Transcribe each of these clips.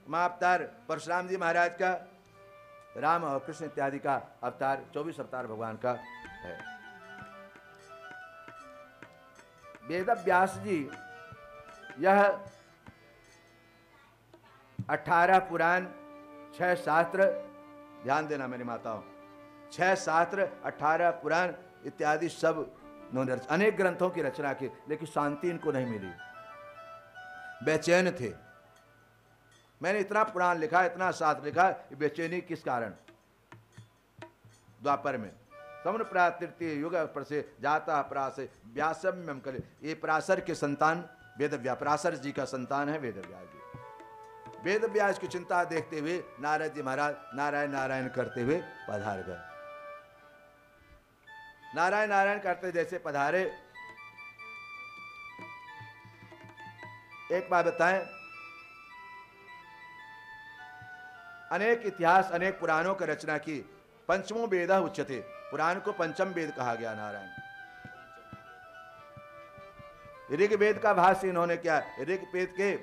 महाअवतार परशुराम जी महाराज का, राम और कृष्ण इत्यादि का अवतार, 24 अवतार भगवान का है। वेद व्यास जी यह 18 पुराण, 6 शास्त्र, ध्यान देना मेरी माताओं, 6 शास्त्र, 18 पुराण इत्यादि सब उन्होंने अनेक ग्रंथों की रचना की, लेकिन शांति इनको नहीं मिली, बेचैन थे। मैंने इतना पुराण लिखा, इतना शास्त्र लिखा, बेचैनी किस कारण? द्वापर में समुद्र प्रा तृतीय युग पर से जाता प्रासे व्यासम्यम कले, ये पराशर के संतान वेद व्यास, पराशर जी का संतान है वेद व्यास जी। वेद व्यास की चिंता देखते हुए नारद जी महाराज नारायण नारायण करते हुए पधार गए। नारायण नारायण करते जैसे पधारे, एक बात बताएं, अनेक इतिहास, अनेक पुराणों की रचना की। पंचमो वेद उच्यते, पुराण को पंचम वेद कहा गया। नारायण ऋग्वेद का भाष्य इन्होंने क्या, ऋग्वेद के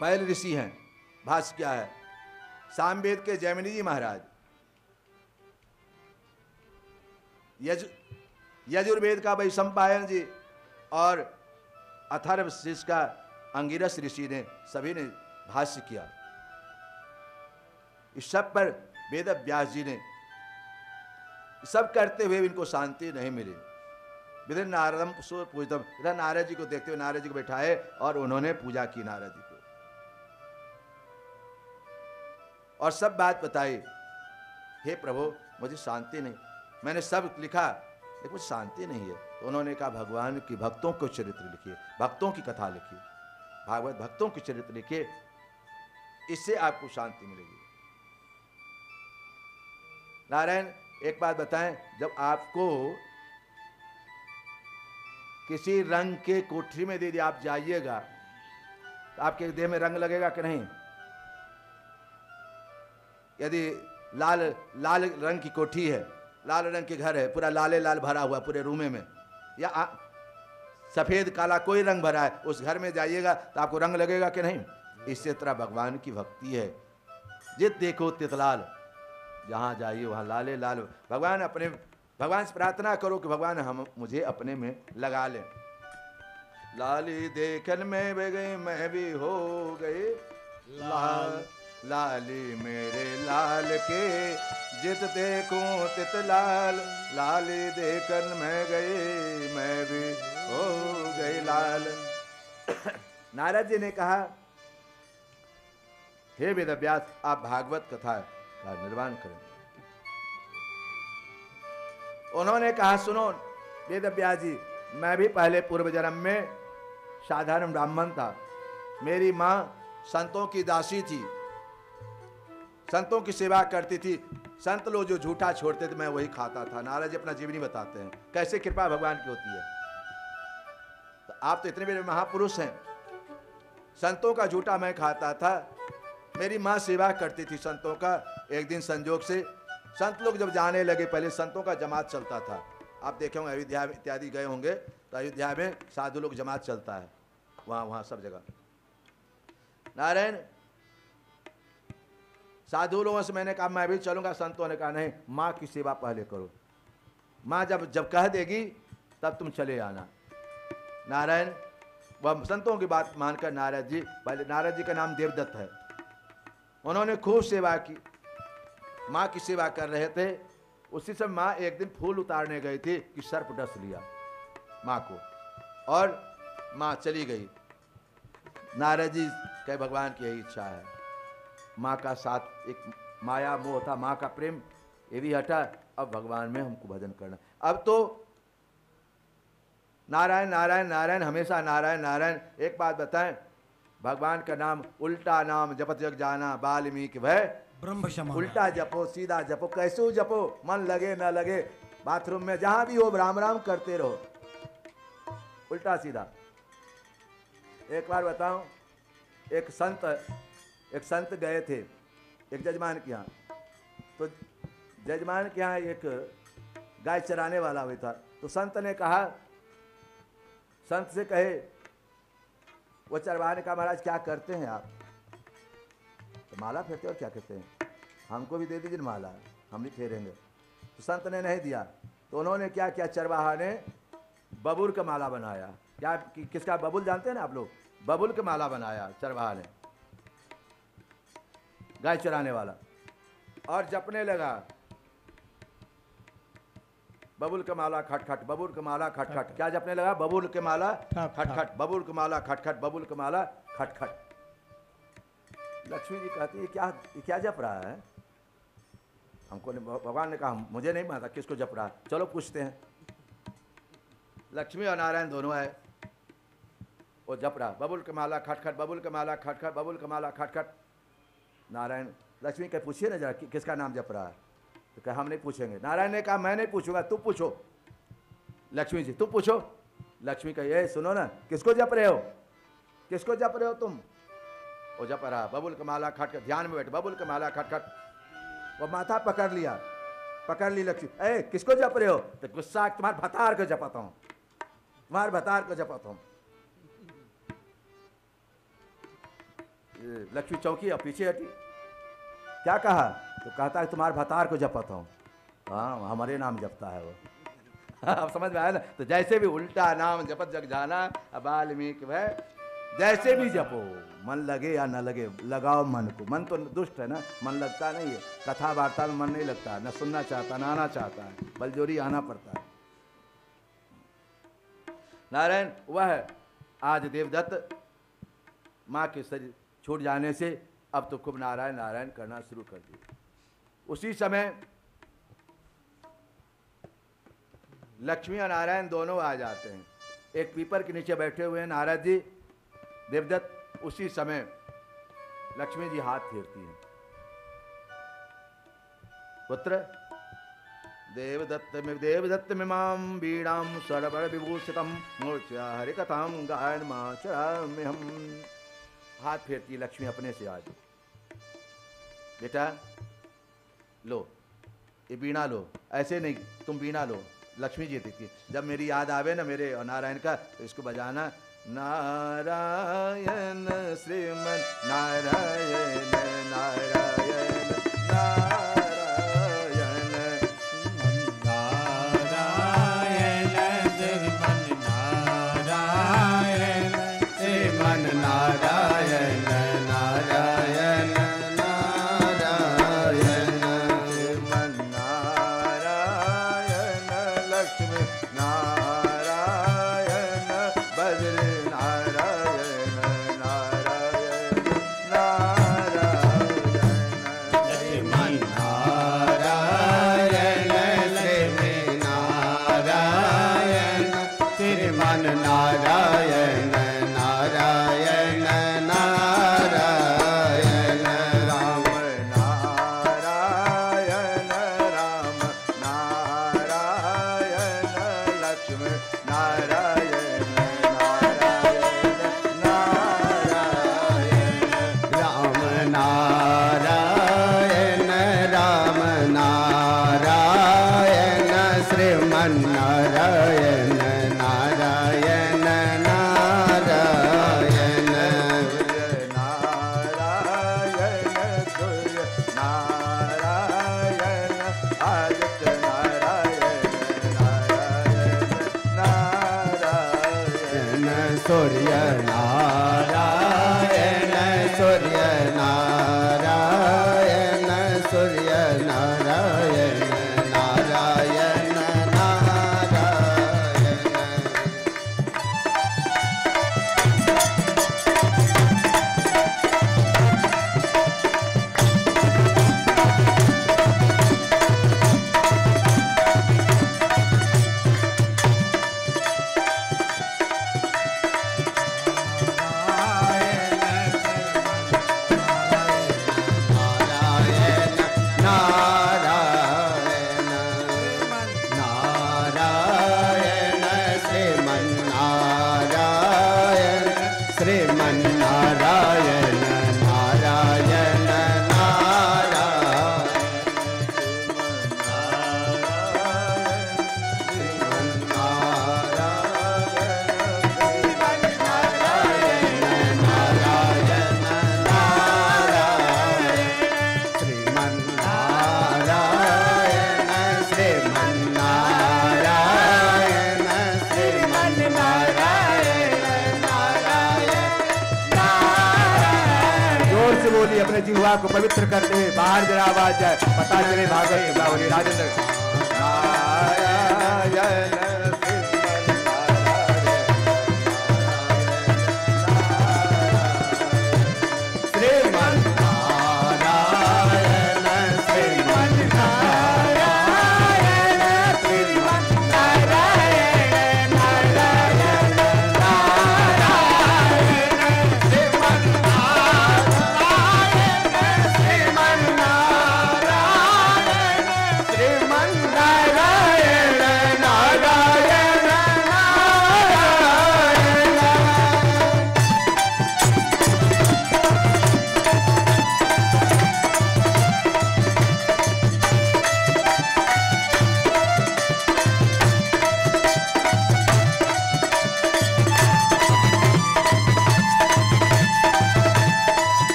पहले ऋषि हैं, भाष्य क्या है? सामवेद के जैमिनी जी महाराज, यजुर्वेद का वैशंपायन जी और अथर्वशीष का अंगिरस ऋषि ने, सभी ने भाष्य किया। इस सब पर वेद व्यास जी ने सब करते हुए इनको शांति नहीं मिली। विधि नारदम पूजतम, इधर नारद जी को देखते हुए नारद जी को बैठाए और उन्होंने पूजा की नारद जी को, और सब बात बताई। हे प्रभु मुझे शांति नहीं, मैंने सब लिखा लेकिन मुझे शांति नहीं है। तो उन्होंने कहा भगवान की भक्तों को चरित्र लिखिए, भक्तों की कथा लिखिए, भागवत भक्तों की चरित्र लिखिए, इससे आपको शांति मिलेगी। नारायण एक बात बताएं, जब आपको किसी रंग के कोठरी में दे दिया, आप जाइएगा तो आपके देह में रंग लगेगा कि नहीं? यदि लाल रंग की कोठी है, लाल रंग के घर है, पूरा लाले लाल भरा हुआ पूरे रूमे में, या सफेद काला कोई रंग भरा है, उस घर में जाइएगा तो आपको रंग लगेगा कि नहीं? इससे तरह भगवान की भक्ति है, जित देखो तित लाल, जहां जाइए वहां लाले लाल। भगवान से प्रार्थना करो कि भगवान हम मुझे अपने में लगा लें। लाली देखन में भी गई, मैं भी हो गई लाल, लाली मेरे लाल के, जित देखूं तित लाल, लाली देखन में गई, मैं भी हो गई लाल। नारद जी ने कहा हे वेद व्यास, आप भागवत कथा का निर्माण करें। उन्होंने कहा सुनो वेद व्यास जी, मैं भी पहले पूर्व जन्म में साधारण ब्राह्मण था, मेरी मां संतों की दासी थी, संतों की सेवा करती थी, संत लोग जो झूठा छोड़ते थे मैं वही खाता था। नारद जी अपना जीवनी बताते हैं कैसे कृपा भगवान की होती है। तो आप तो इतने बड़े महापुरुष हैं, संतों का झूठा मैं खाता था, मेरी माँ सेवा करती थी संतों का। एक दिन संजोग से संत लोग जब जाने लगे, पहले संतों का जमात चलता था, आप देखे होंगे अयोध्या इत्यादि गए होंगे तो अयोध्या में साधु लोग जमात चलता है, वहाँ सब जगह। नारायण साधु लोगों से मैंने कहा मैं भी चलूंगा, संतों ने कहा नहीं, माँ की सेवा पहले करो, माँ जब कह देगी तब तुम चले आना। नारायण वह संतों की बात मानकर नारद जी, पहले नारद जी का नाम देवदत्त है, उन्होंने खूब सेवा की, माँ की सेवा कर रहे थे। उसी समय माँ एक दिन फूल उतारने गई थी कि सर्प डस लिया माँ को और माँ चली गई। नारद जी कहे भगवान की यही इच्छा है, माँ का साथ एक माया मोह था, माँ का प्रेम ये भी हटा, अब भगवान में हमको भजन करना। अब तो नारायण नारायण नारायण, हमेशा नारायण नारायण। एक बात बताएं, भगवान का नाम उल्टा नाम जपत जग जाना, वाल्मीकि भय ब्रह्म क्षमा। उल्टा जपो सीधा जपो, कैसे जपो, मन लगे न लगे, बाथरूम में जहां भी हो राम राम करते रहो, उल्टा सीधा। एक बार बताऊं, एक संत गए थे एक जजमान के यहाँ, तो जजमान के यहाँ एक गाय चराने वाला हुआ था, तो संत ने कहा, संत से कहे वो चरवाने का महाराज क्या करते हैं आप? माला फेरते और क्या कहते हैं, हमको भी दे दीजिए माला, हम भी फेरेंगे। तो संत ने नहीं दिया, तो उन्होंने क्या किया, चरवाहा ने बबूल का माला बनाया। क्या किसका बबूल जानते हैं ना आप लोग, बबूल का माला बनाया चरवाहा ने, गाय चराने वाला, और जपने लगा बबूल का माला खटखट, बबूल का माला खटखट। क्या जपने लगा, बबूल के माला खटखट, बबूल का माला खटखट, बबूल का माला खटखट। लक्ष्मी जी कहती है ये क्या जप रहा है, हमको भगवान ने कहा मुझे नहीं मालूम किसको जप रहा है, चलो पूछते हैं। लक्ष्मी और नारायण दोनों आए, वो जप रहा बबूल का माला खटखट, बबूल का माला खटखट, बबूल का माला खटखट। नारायण लक्ष्मी कह पूछिए ना जरा किसका नाम जप रहा है, तो कहा हम नहीं पूछेंगे। नारायण ने कहा मैं नहीं पूछूंगा, तू पूछो। लक्ष्मी जी तुम पूछो। लक्ष्मी कही ये सुनो ना, किसको जप रहे हो, किसको जप रहे हो तुम। वो जप रहा बबूल का माला खटखट, ध्यान में बैठ, बबूल का माला खटखट। वो माथा पकड़ लिया, पकड़ ली लक्ष्मी, ए किसको जप रहे हो, तो गुस्सा तुम्हारे भतार को जपता हूँ, तुम्हारे भतार को जपता हूँ। लक्ष्मी चौकी और पीछे हटी, क्या कहा, तो कहता है तुम्हारे भतार को जपता हूँ। हाँ हमारे नाम जपता है वो। अब समझ में आया ना। तो जैसे भी उल्टा नाम जपत जग जाना, अब वाल्मीकि भाई जैसे भी जपो, मन लगे या न लगे, लगाओ मन को। मन तो दुष्ट है ना, मन लगता नहीं है, कथा वार्ता में मन नहीं लगता, न सुनना चाहता न आना चाहता है, बलजोरी आना पड़ता है। नारायण वह आज देवदत्त माँ के शरीर छूट जाने से अब तो खूब नारायण नारायण करना शुरू कर दिया। उसी समय लक्ष्मी और नारायण दोनों आ जाते हैं, एक पीपर के नीचे बैठे हुए हैं नारद जी, देवदत्त। उसी समय लक्ष्मी जी हाथ फेरती हैं, पुत्र देवदत्त मिमां वीणां सरवर विभूषितं मूर्त्या हरिकथां गायनमाचरामि हम। हाथ फेरती है लक्ष्मी अपने से, आज बेटा लो ये वीणा लो, ऐसे नहीं तुम वीणा लो। लक्ष्मी जी देखिए, जब मेरी याद आवे ना मेरे और नारायण का, तो इसको बजाना, नारायण श्रीमन नारायण नारायण नारायण नारायण श्रीमन नारायण श्रीमन नारायण नारायण नारायण श्रीमन नारायण लक्ष्मी नारायण बद्र नारायण नारायण नारायण श्रीमन नारायण लक्ष्मी नारायण श्रीमन नारायण नारायण नारायण राम नारायण राम नारायण लक्ष्मी नारायण नारायण नारायण राम नारायण राम नारायण श्रीमन नारायण नारायण नारायण सूर्य नारायण आदित्य नारायण नारायण नारायण सूर्य नारायण सूर्य नारायण सूर्य नारायण नारायण नारायण से बोली अपने जिह्वा को पवित्र करते हुए बाहर जरा आवाज जाए, पता चले भागवत का बोली राजेंद्र नारायण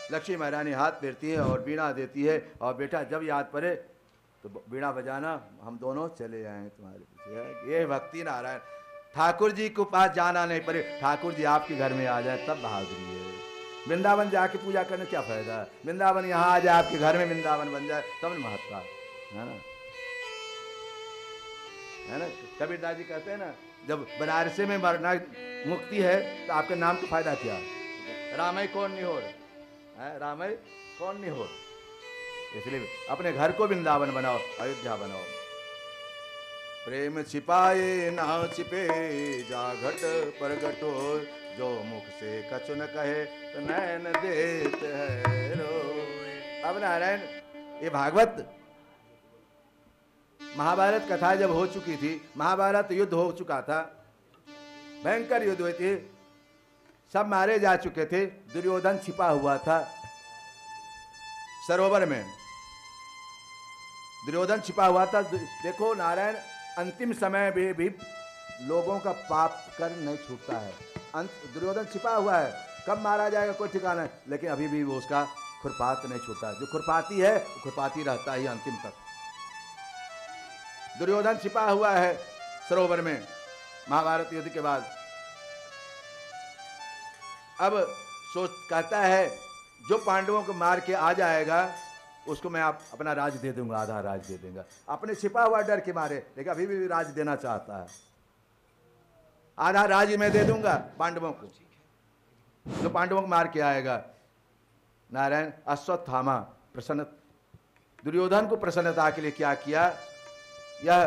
लक्ष्मी महारानी हाथ फेरती है और बीड़ा देती है और बेटा जब याद पड़े तो बीड़ा बजाना, हम दोनों चले जाएं तुम्हारे पीछे। ये भक्ति नारायण। ठाकुर जी के पास जाना नहीं पड़े, ठाकुर जी आपके घर में आ जाए तब बहादुरी है। वृंदावन जाके पूजा करने क्या फायदा है? वृंदावन यहाँ आ जाए, आपके घर में वृंदावन बन जाए तब महत्व है ना, है ना। कबीरदास जी कहते हैं ना, जब बनारसे में मरना मुक्ति है तो आपके नाम का फायदा क्या? रामय कौन नहीं हो रहा, रामय कौन नहीं हो। इसलिए अपने घर को वृंदावन बनाओ, अयोध्या बनाओ। प्रेम छिपाए ना छिपे जा घट प्रगट हो, जो मुख से कछु न कहे तो नैन देत है रो। अब नारायण ये भागवत महाभारत कथा जब हो चुकी थी, महाभारत युद्ध हो चुका था, भयंकर युद्ध हुए थे, सब मारे जा चुके थे, दुर्योधन छिपा हुआ था सरोवर में, दुर्योधन छिपा हुआ था। देखो नारायण, अंतिम समय में भी लोगों का पाप कर नहीं छूटता है। दुर्योधन छिपा हुआ है, कब मारा जाएगा कोई ठिकाना है, लेकिन अभी भी वो उसका खुरपात नहीं छूटता। जो खुरपाती है वो खुरपाती रहता ही अंतिम तक। दुर्योधन छिपा हुआ है सरोवर में महाभारत युद्ध के बाद। अब सोच कहता है जो पांडवों को मार के आ जाएगा उसको मैं अपना राज दे दूंगा, आधा राज दे दूंगा। अपने छिपा हुआ डर के मारे, लेकिन अभी भी राज देना चाहता है। आधा राज मैं दे दूंगा पांडवों को, जो पांडवों को मार के आएगा। नारायण अश्वत्थामा प्रसन्न, दुर्योधन को प्रसन्नता के लिए क्या किया, यह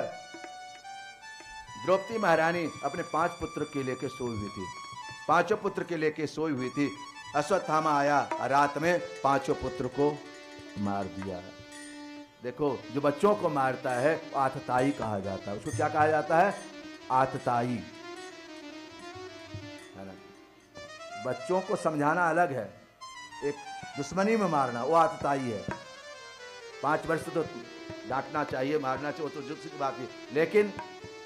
द्रौपदी महारानी अपने 5 पुत्र के लेके सोई हुई थी, 5 पुत्र के लेके सोई हुई थी। अश्वत्थामा आया, रात में 5 पुत्र को मार दिया। देखो जो बच्चों को मारता है वो आतताई कहा जाता है। उसको क्या कहा जाता है? आतताई, है ना। बच्चों को समझाना अलग है, एक दुश्मनी में मारना वो आतताई है। 5 वर्ष तो डांटना चाहिए, मारना चाहिए, वो तो जुस्से की बात है। लेकिन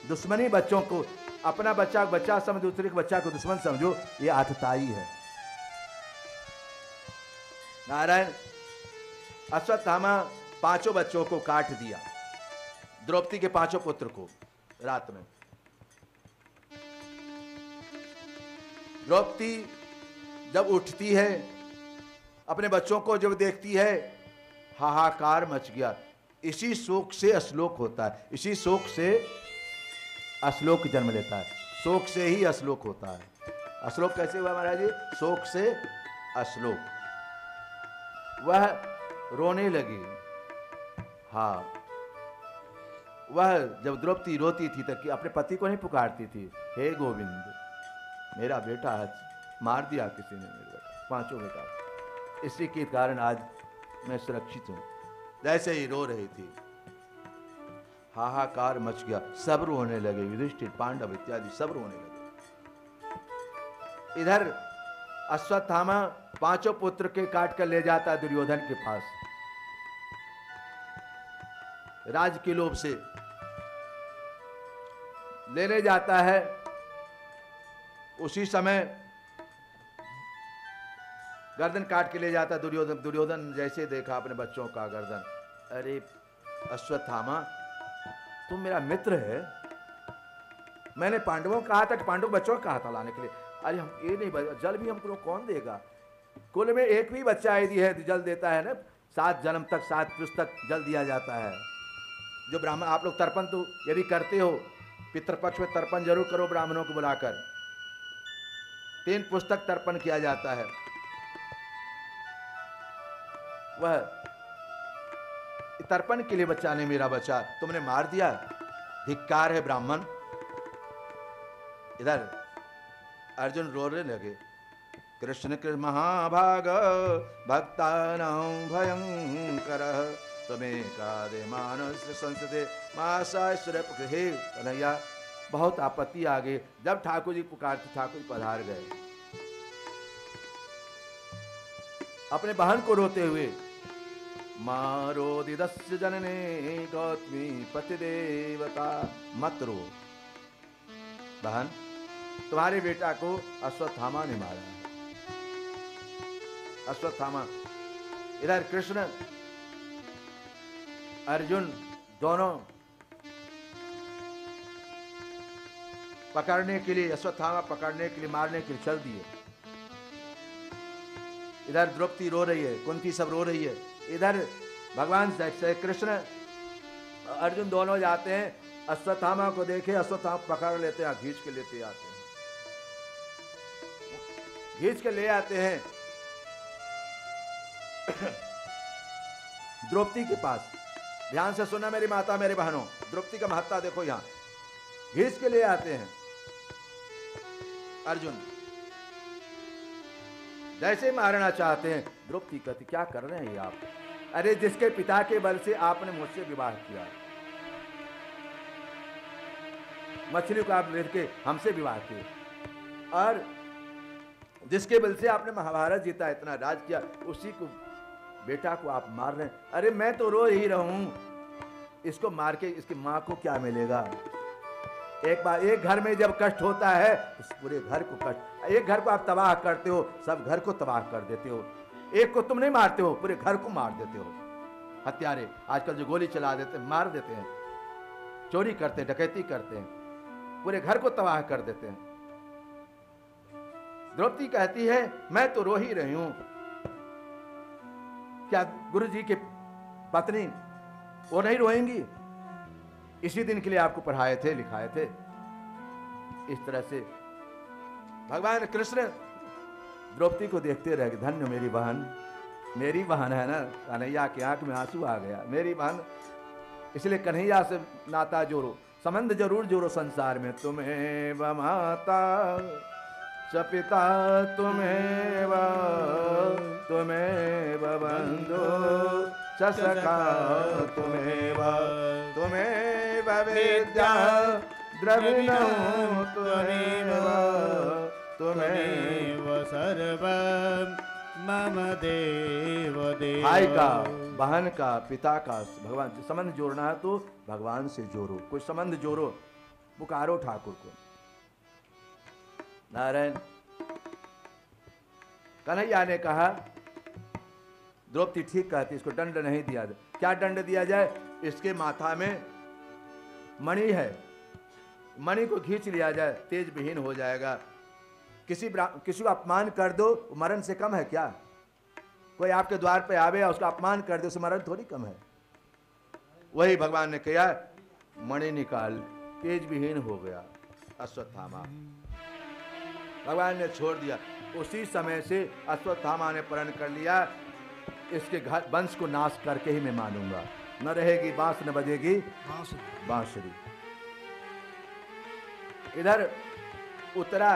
दुश्मनी बच्चों को, अपना बच्चा बच्चा समझ, दूसरे के बच्चा को दुश्मन समझो, ये आतताई है। नारायण अश्वत्थामा 5 बच्चों को काट दिया, द्रौपदी के 5 पुत्र को रात में। द्रौपदी जब उठती है, अपने बच्चों को जब देखती है, हाहाकार मच गया। इसी शोक से श्लोक होता है, इसी शोक से श्लोक जन्म लेता है, शोक से ही श्लोक होता है। अश्लोक कैसे हुआ महाराज जी? शोक से अश्लोक। वह रोने लगी। हाँ, वह जब द्रौपदी रोती थी तब अपने पति को नहीं पुकारती थी, हे गोविंद मेरा बेटा आज मार दिया किसी ने, मेरे बेटा, पांचों बेटा, इसी के कारण आज मैं सुरक्षित हूं। जैसे ही रो रही थी, हाहाकार मच गया, सब रोने लगे, युधिष्ठिर, पांडव इत्यादि सब रोने लगे। इधर अश्वत्थामा पांचों पुत्र के काट कर ले जाता दुर्योधन के पास, राज के लोभ से लेने जाता है। उसी समय गर्दन काट के ले जाता दुर्योधन। दुर्योधन जैसे देखा अपने बच्चों का गर्दन, अरे अश्वत्थामा तुम मेरा मित्र है, मैंने पांडवों को कहा था कि पांडव बच्चों को कहा था लाने के लिए, अरे हम ये नहीं, जल भी हमको कौन देगा? कुल में एक भी बच्चा यदि है जल देता है ना, 7 जन्म तक 7 पुरुष तक जल दिया जाता है। जो ब्राह्मण आप लोग तर्पण तो यदि करते हो, पितृपक्ष में तर्पण जरूर करो, ब्राह्मणों को बुलाकर 3 पुस्तक तर्पण किया जाता है। वह तर्पण के लिए बच्चा ने, मेरा बच्चा तुमने मार दिया, धिक्कार है ब्राह्मण। इधर अर्जुन रोने लगे, कृष्ण कृष्ण महाभाग भक्तानां भयंकरः तुम्हें कादे मानस संसदे मासाय सुरप। हे कन्हैया बहुत आपत्ति आ गई। जब ठाकुर जी पुकारते ठाकुर जी पधार गए, अपने बहन को रोते हुए, मारो दिदस्य जनने गौतमी पति देवता, मत रो बहन, तुम्हारे बेटा को अश्वत्थामा ने मारा है। अश्वत्थामा। इधर कृष्ण अर्जुन दोनों पकड़ने के लिए, अश्वत्थामा पकड़ने के लिए, मारने के लिए चल दिए। इधर द्रौपदी रो रही है, कुंती सब रो रही है। इधर भगवान श्री कृष्ण अर्जुन दोनों जाते हैं, अश्वत्थामा को देखे, अश्वत्थामा पकड़ लेते हैं, खींच के लेते आते हैं, खींच के ले आते हैं द्रौपदी के पास। ध्यान से सुना मेरी माता मेरे बहनों, द्रौपदी का महत्ता देखो, यहां खींच के ले आते हैं अर्जुन। जैसे मारना चाहते हैं, द्रौपदी कहती क्या कर रहे हैं आप? अरे जिसके पिता के बल से आपने मुझसे विवाह किया, मछली को आप लेके हमसे विवाह किए, और जिसके बल से आपने महाभारत जीता, इतना राज किया, उसी को बेटा को आप मार रहे हैं। अरे मैं तो रो ही रहूं, इसको मार के इसकी मां को क्या मिलेगा? एक बार एक घर में जब कष्ट होता है तो पूरे घर को कष्ट, एक घर को आप तबाह करते हो, सब घर को तबाह कर देते हो। एक को तुम नहीं मारते हो, पूरे घर को मार देते हो। हत्यारे आजकल जो गोली चला देते हैं, मार देते हैं, चोरी करते हैं, डकैती करते हैं, पूरे घर को तबाह कर देते हैं। द्रौपदी कहती है मैं तो रो ही रही हूं, क्या गुरु जी के पत्नी वो नहीं रोएंगी? इसी दिन के लिए आपको पढ़ाए थे, लिखाए थे। इस तरह से भगवान कृष्ण द्रौपदी को देखते रह गए, धन्य मेरी बहन है ना। कन्हैया की आंख में आंसू आ गया, मेरी बहन। इसलिए कन्हैया से नाता जोड़ो, संबंध जरूर जोड़ो संसार में। तुम्हें व माता च पिता, तुम्हें व बंधु च सखा, तुम्हें व विद्या द्रविणो, तुम्हें सर्व मम देव देव। भाई का, बहन का, पिता का, भगवान से संबंध जोड़ना है तो भगवान से जोड़ो, कोई संबंध जोड़ो, पुकारो ठाकुर को। नारायण। कन्हैया ने कहा, द्रौपदी ठीक कहती, इसको दंड नहीं दिया जाए। क्या दंड दिया जाए? इसके माथा में मणि है, मणि को खींच लिया जाए, तेज विहीन हो जाएगा। किसी को अपमान कर दो, मरण से कम है क्या? कोई आपके द्वार पे आवे और उसका अपमान कर दे, उसे मरण थोड़ी कम है। वही भगवान ने कहा, मणि निकाल, तेज विहीन हो गया अश्वत्थामा। भगवान ने छोड़ दिया। उसी समय से अश्वत्थामा ने प्रण कर लिया, इसके घर वंश को नाश करके ही मैं मानूंगा। न रहेगी बांस न बजेगी बांसुरी। इधर उत्तरा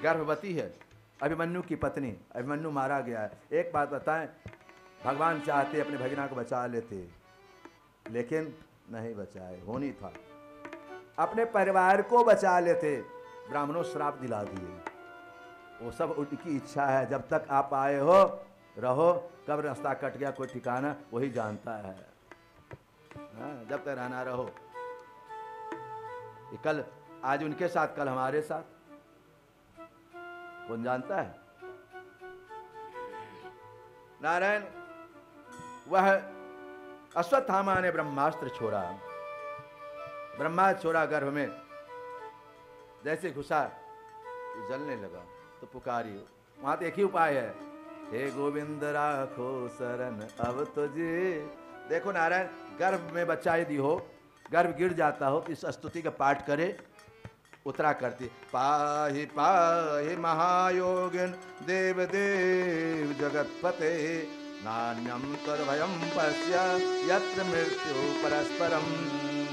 गर्भवती है, अभिमन्यु की पत्नी। अभिमन्यु मारा गया है। एक बात बताएं, भगवान चाहते अपने भगिना को बचा लेते, लेकिन नहीं बचाए। होनी था अपने परिवार को बचा लेते, ब्राह्मणों श्राप दिला दिए। वो सब उनकी इच्छा है। जब तक आप आए हो रहो, कब रास्ता कट गया कोई ठिकाना वही जानता है। हाँ, जब तक रहना रहो। ये कल आज उनके साथ, कल हमारे साथ, कौन जानता है। नारायण, वह अश्वत्थामा ने ब्रह्मास्त्र छोड़ा। ब्रह्मास्त्र छोड़ा गर्भ में, जैसे घुसा जलने लगा तो पुकारी। वहां तो एक ही उपाय है, हे गोविंद राखो शरण अब तुझे। देखो नारायण, गर्भ में बच्चा यदि हो, गर्भ गिर जाता हो, तो इस स्तुति का पाठ करे। उत्तरा करती, पाहि पाहि महायोगिन देव देव जगतपते, नान्यम तद्भयं पश्य यत्र मृत्यु परस्परम,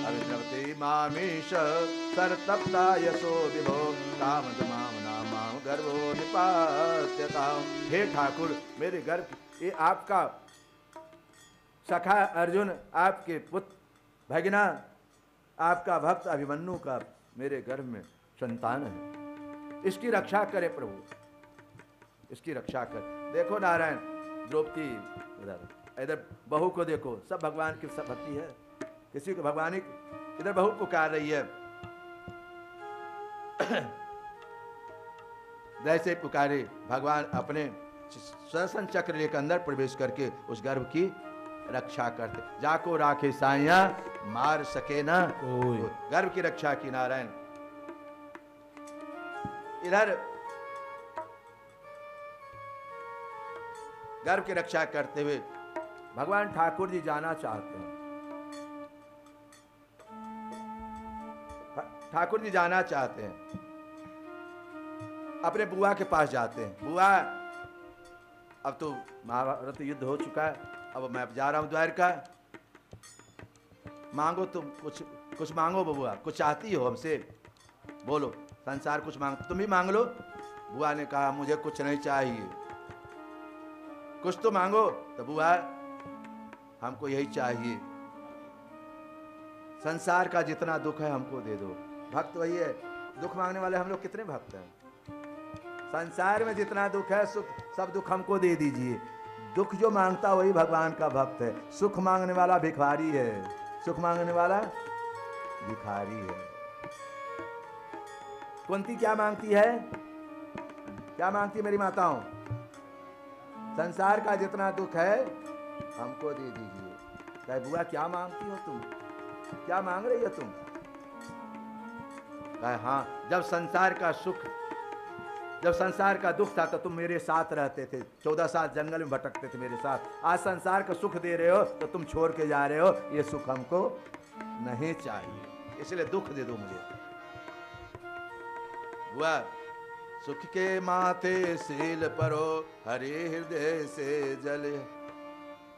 अभिनवते मामीश सरतप्ता यशो विभो, कामद माम नामाम गर्भो निपात्यताम। हे ठाकुर, मेरे गर्भ, ये आपका सखा अर्जुन, आपके पुत्र भगिना, आपका भक्त अभिमन्यु का मेरे गर्भ में संतान है, इसकी रक्षा करे प्रभु, इसकी रक्षा कर। देखो नारायण, द्रौपदी इधर बहू को देखो, सब भगवान की सब भक्ति है। किसी को भगवान, इधर बहू पुकार रही है, जैसे पुकारे भगवान अपने सुदर्शन चक्र लेकर अंदर प्रवेश करके उस गर्भ की रक्षा करते। जाको राखे साइया मार सके ना कोई, गर्भ की रक्षा की नारायण। इधर गर्भ की रक्षा करते हुए भगवान ठाकुर जी जाना चाहते हैं। ठाकुर जी जाना चाहते हैं, अपने बुआ के पास जाते हैं। बुआ, अब तो महाभारत युद्ध हो चुका है, अब मैं जा रहा हूं द्वारका, मांगो तुम कुछ मांगो बुआ, कुछ चाहती हो हमसे, बोलो, संसार कुछ मांग, तुम भी मांग लो। बुआ ने कहा मुझे कुछ नहीं चाहिए, कुछ तो मांगो। तो बुआ, हमको यही चाहिए, संसार का जितना दुख है हमको दे दो। भक्त वही है, दुख मांगने वाले हम लोग कितने भक्त हैं। संसार में जितना दुख है, सुख, सब दुख हमको दे दीजिए। दुख जो मांगता वही भगवान का भक्त है। सुख मांगने वाला भिखारी है, सुख मांगने वाला भिखारी है। कुंती क्या मांगती है, क्या मांगती है मेरी माताओं? संसार का जितना दुख है हमको दे दीजिए। कहे बुआ क्या मांगती हो तुम, क्या मांग रही हो तुम? कहे हाँ, जब संसार का सुख, जब संसार का दुख था तो तुम मेरे साथ रहते थे, 14 साल जंगल में भटकते थे मेरे साथ। आज संसार का सुख दे रहे हो तो तुम छोड़ के जा रहे हो, ये सुख हमको नहीं चाहिए, इसलिए दुख दे दो मुझे। बुआ, सुख के माथे सील परो हरि हृदय से जले,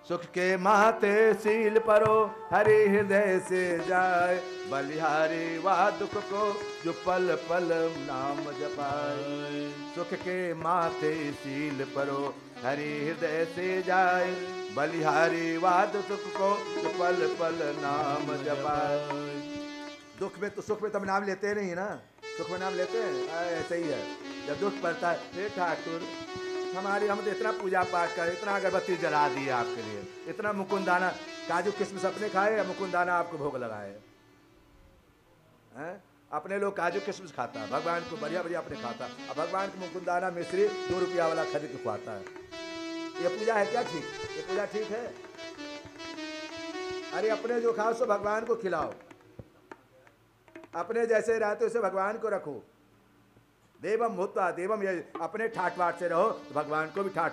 सुख के माथे सील परो हरि हृदय से जाए, बलिहारी वाह दुख को जो पल पल नाम जपाए। सुख के माथे सील परो हरि हृदय से जाए, बलिहारी वाह दुख को जो पल पल नाम जपाए। दुख में तो, सुख में तो हम नाम लेते नहीं ना, सुख में नाम लेते हैं, ऐसे ही है। जब दुख पड़ता है, हे ठाकुर हमारी, हम तो इतना पूजा पाठ कर, इतना अगरबत्ती जला दिए आपके लिए, इतना मुकुंदाना, काजू किशमिश अपने खाए या मुकुंदाना आपको भोग लगाए हैं? अपने लोग काजू किशमिश खाता है, भगवान को बढ़िया बढ़िया अपने खाता है, अब भगवान को मुकुंदाना मिश्री 2 रुपया वाला खरीद के खुआता है। ये पूजा है क्या ठीक? ये पूजा ठीक है? अरे अपने जो खाओ सो भगवान को खिलाओ, अपने जैसे रहते उसे भगवान को रखो। देवम भूत्वा देवम, ये अपने ठाट बाट से रहो तो भगवान को भी ठाट।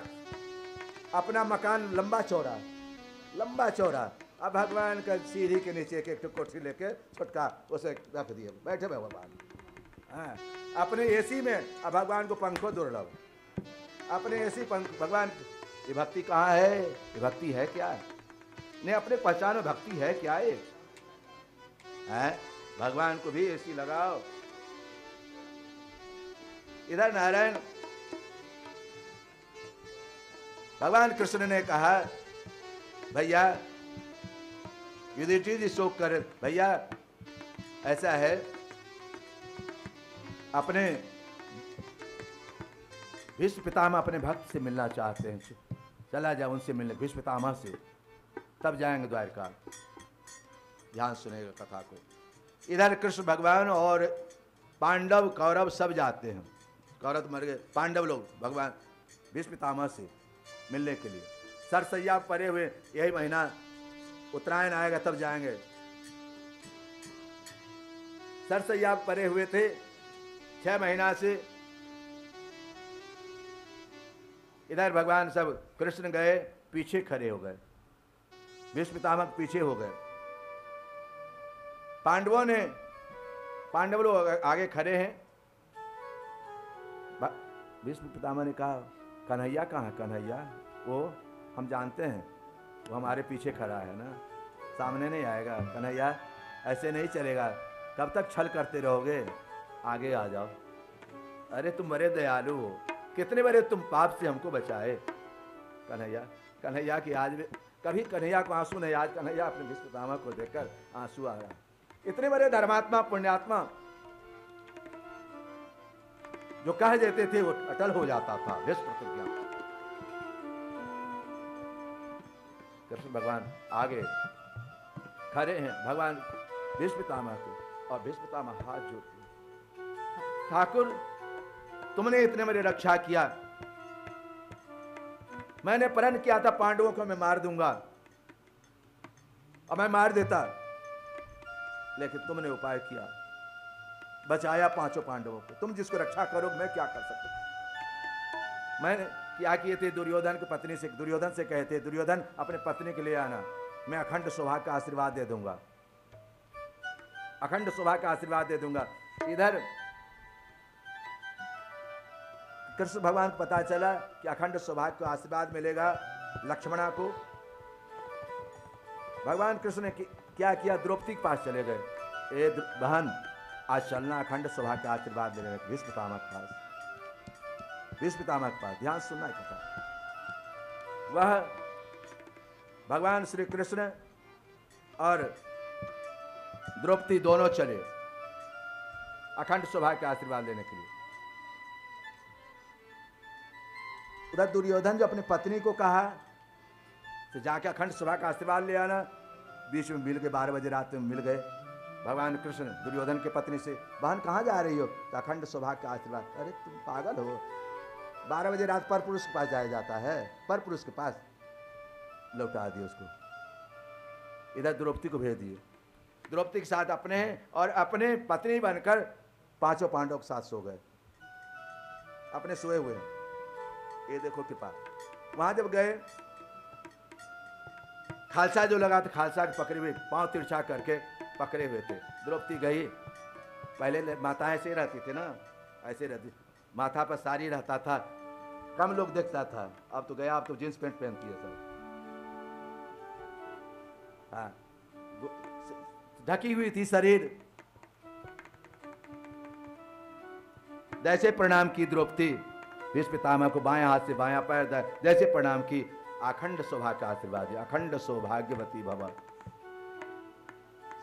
अपना मकान लंबा चौड़ा, लंबा चौड़ा, अब भगवान का सीढ़ी के नीचे एक कोठी लेके छुटका उसे रख दिए, बैठे भगवान। हाँ, अपने एसी में अब भगवान को पंखों दुर्लभ, अपने एसी पंख भगवान। ये भक्ति कहाँ है? ये भक्ति है क्या? नहीं, अपने पहचान में भक्ति है क्या? ये है भगवान को भी एसी लगाओ। इधर नारायण भगवान कृष्ण ने कहा, भैया युधिष्ठिर जी शोक कर, भैया ऐसा है, अपने भीष्म पितामह अपने भक्त से मिलना चाहते हैं, चला जाओ उनसे मिलने, भीष्म पितामह से, तब जाएंगे द्वारका। ध्यान सुनेगा कथा को। इधर कृष्ण भगवान और पांडव कौरव सब जाते हैं। कौरव तो मर गए, पांडव लोग भगवान भीष्म पितामह से मिलने के लिए सरसैया परे हुए। यही महीना उत्तरायण आएगा तब जाएंगे। सरसैया परे हुए थे 6 महीना से। इधर भगवान सब कृष्ण गए, पीछे खड़े हो गए, भीष्म पितामह पीछे हो गए। पांडव लोग आगे खड़े हैं। भीष्म पितामह ने कहा, कन्हैया कहाँ है? कन्हैया वो हम जानते हैं, वो हमारे पीछे खड़ा है ना, सामने नहीं आएगा। कन्हैया ऐसे नहीं चलेगा, कब तक छल करते रहोगे? आगे आ जाओ। अरे तुम बड़े दयालु हो, कितने बड़े तुम पाप से हमको बचाए। कन्हैया की आज भी कभी कन्हैया को आंसू नहीं, आज कन्हैया अपने भीष्म पितामह को देखकर आंसू आ रहा। इतने बड़े धर्मात्मा पुण्यात्मा जो कह देते थे वो अटल हो जाता था, विश्व प्रतिज्ञा। कृष्ण भगवान आगे खड़े हैं, भगवान भीष्म पितामह को, और भीष्म पितामह हाथ जोड़ते, ठाकुर तुमने इतने मेरी रक्षा किया, मैंने प्रण किया था पांडवों को मैं मार दूंगा, और मैं मार देता, लेकिन तुमने उपाय किया, बचाया 5 पांडवों को। तुम जिसको रक्षा करो मैं क्या कर सकता। मैंने क्या किए थे? दुर्योधन की पत्नी से, दुर्योधन से कहते, दुर्योधन अपने पत्नी के लिए आना, मैं अखंड सौभाग्य का आशीर्वाद दे दूंगा, अखंड सौभाग्य का आशीर्वाद दे दूंगा। इधर कृष्ण भगवान को पता चला कि अखंड सौभाग्य का आशीर्वाद मिलेगा लक्ष्मणा को। भगवान कृष्ण ने क्या किया? द्रौपदी के पास चले गए, ए बहन आज चलना, अखंड सौभाग्य का आशीर्वाद मिलेगा भीष्म पितामह के पास, भीष्म पितामह के पास। ध्यान सुनना है कथा। वह भगवान श्री कृष्ण और द्रौपदी दोनों चले अखंड सौभाग्य का आशीर्वाद लेने के लिए। उधर दुर्योधन जो अपनी पत्नी को कहा तो जाके अखंड सौभाग्य का आशीर्वाद ले आना, बीच में मिल गए, 12 बजे रात में मिल गए भगवान कृष्ण दुर्योधन के पत्नी से, बहन कहाँ जा रही हो? तो अखंड सौभाग्य का आशीर्वाद। अरे तुम पागल हो, 12 बजे रात पर पुरुष के पास जाया जाता है, पर पुरुष के पास। लौटा दिए उसको। इधर द्रौपदी को भेज दिए, द्रौपदी के साथ अपने और अपने पत्नी बनकर 5 पांडवों के साथ सो गए, अपने सोए हुए हैं। ये देखो कृपा। वहां जब गए, खालसा जो लगा था, खालसा के पकड़े हुए, पांव तिरछा करके पकड़े हुए थे। द्रौपदी गई, पहले माताएं ऐसे रहती थी ना, ऐसे रहती, माथा पर साड़ी रहता था, कम लोग देखता था। अब तो गया, अब तो जींस पैंट पहनती है सब। हाँ, ढकी हुई थी शरीर। जैसे प्रणाम की द्रौपदी भीष्म पितामह को, बाएं हाथ से बायां पैर जैसे प्रणाम की, अखंड सौभाग्य का आशीर्वाद दिया, अखंड सौभाग्यवती भव।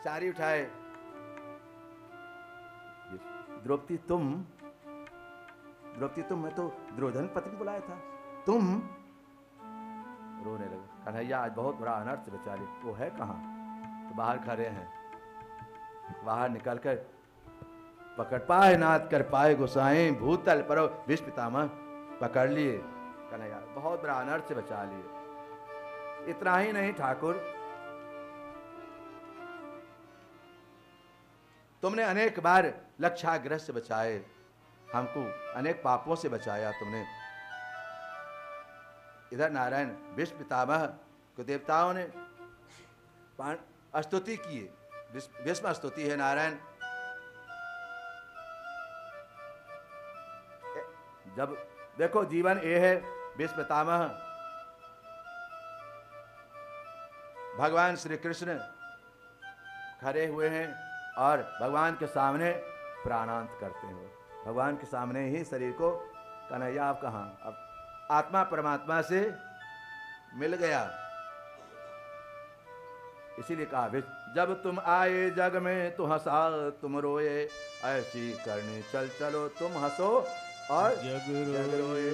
साड़ी उठाए, द्रौपदी तुम, मैं तो दुर्योधन पत्नी बुलाया था, तुम? रोने लगे। कन्हैया आज बहुत बड़ा अनर्थ से बचा ली। वो है कहाँ? तो बाहर खड़े हैं। बाहर निकलकर पकड़ पाए नाथ कर पाए गोसाई, भूतल पर भीष्म पितामह पकड़ लिए। कन्हैया बहुत बड़ा अनर्थ से बचा लिए। इतना ही नहीं ठाकुर, तुमने अनेक बार लक्षाग्रह से बचाए, हमको अनेक पापों से बचाया तुमने। इधर नारायण भीष्म पितामह को देवताओं ने स्तुति की, भीष्म स्तुति है नारायण। जब देखो जीवन ये है, भीष्म पितामह भगवान श्री कृष्ण खड़े हुए हैं और भगवान के सामने प्राणांत करते हैं। भगवान के सामने ही शरीर को, कन्हैया आप कहाँ, अब आत्मा परमात्मा से मिल गया। इसीलिए कहा जब तुम आए जग में तो हंसा तुम रोए, ऐसी करनी चल चलो तुम हंसो और जग रोए।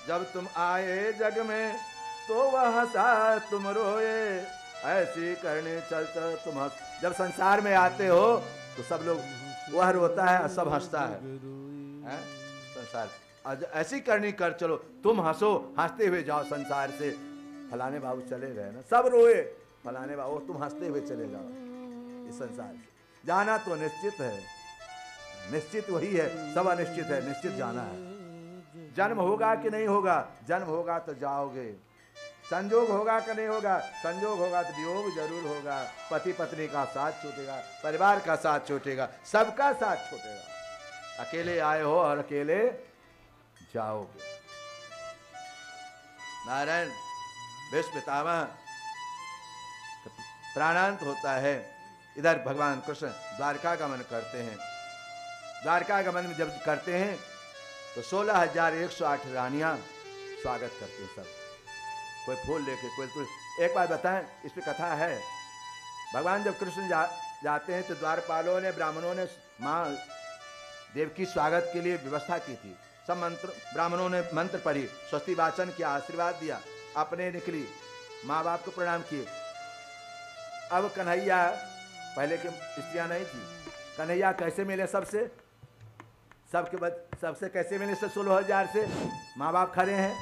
जब तुम आए जग में तो वह हंसा तुम रोए, ऐसी करनी चल चलो तुम हंस। जब संसार में आते हो तो सब लोग, वह रोता है और सब हंसता है, संसार। ऐसी करनी कर चलो तुम हंसो, हंसते हुए जाओ संसार से। फलाने बाबू चले गए ना, सब रोए, फलाने बाबू तुम हंसते हुए चले जाओ इस संसार से। जाना तो निश्चित है, निश्चित वही है, सब अनिश्चित है, निश्चित जाना है। जन्म होगा कि नहीं होगा, जन्म होगा तो जाओगे। संजोग होगा कि नहीं होगा, संजोग होगा तो वियोग जरूर होगा। पति पत्नी का साथ छूटेगा, परिवार का साथ छूटेगा, सबका साथ छूटेगा। अकेले आए हो और अकेले जाओगे। नारायण भीष्म पितामह प्राणांत होता है। इधर भगवान कृष्ण द्वारका गमन करते हैं। द्वारका गमन में जब करते हैं तो 16,108 रानियां स्वागत करती हैं। सब कोई फूल लेके, कोई फूल। एक बात बताएं, इस पे कथा है। भगवान जब कृष्ण जाते हैं तो द्वारपालों ने, ब्राह्मणों ने माँ देवकी स्वागत के लिए व्यवस्था की थी। सब मंत्र, ब्राह्मणों ने मंत्र पढ़ी, स्वस्ति वाचन किया, आशीर्वाद दिया, अपने निकली, माँ बाप को प्रणाम किए। अब कन्हैया, पहले की स्त्रियां नहीं थी, कन्हैया कैसे मिले सबसे, सबसे कैसे मिले, 16,000 से। माँ बाप खड़े हैं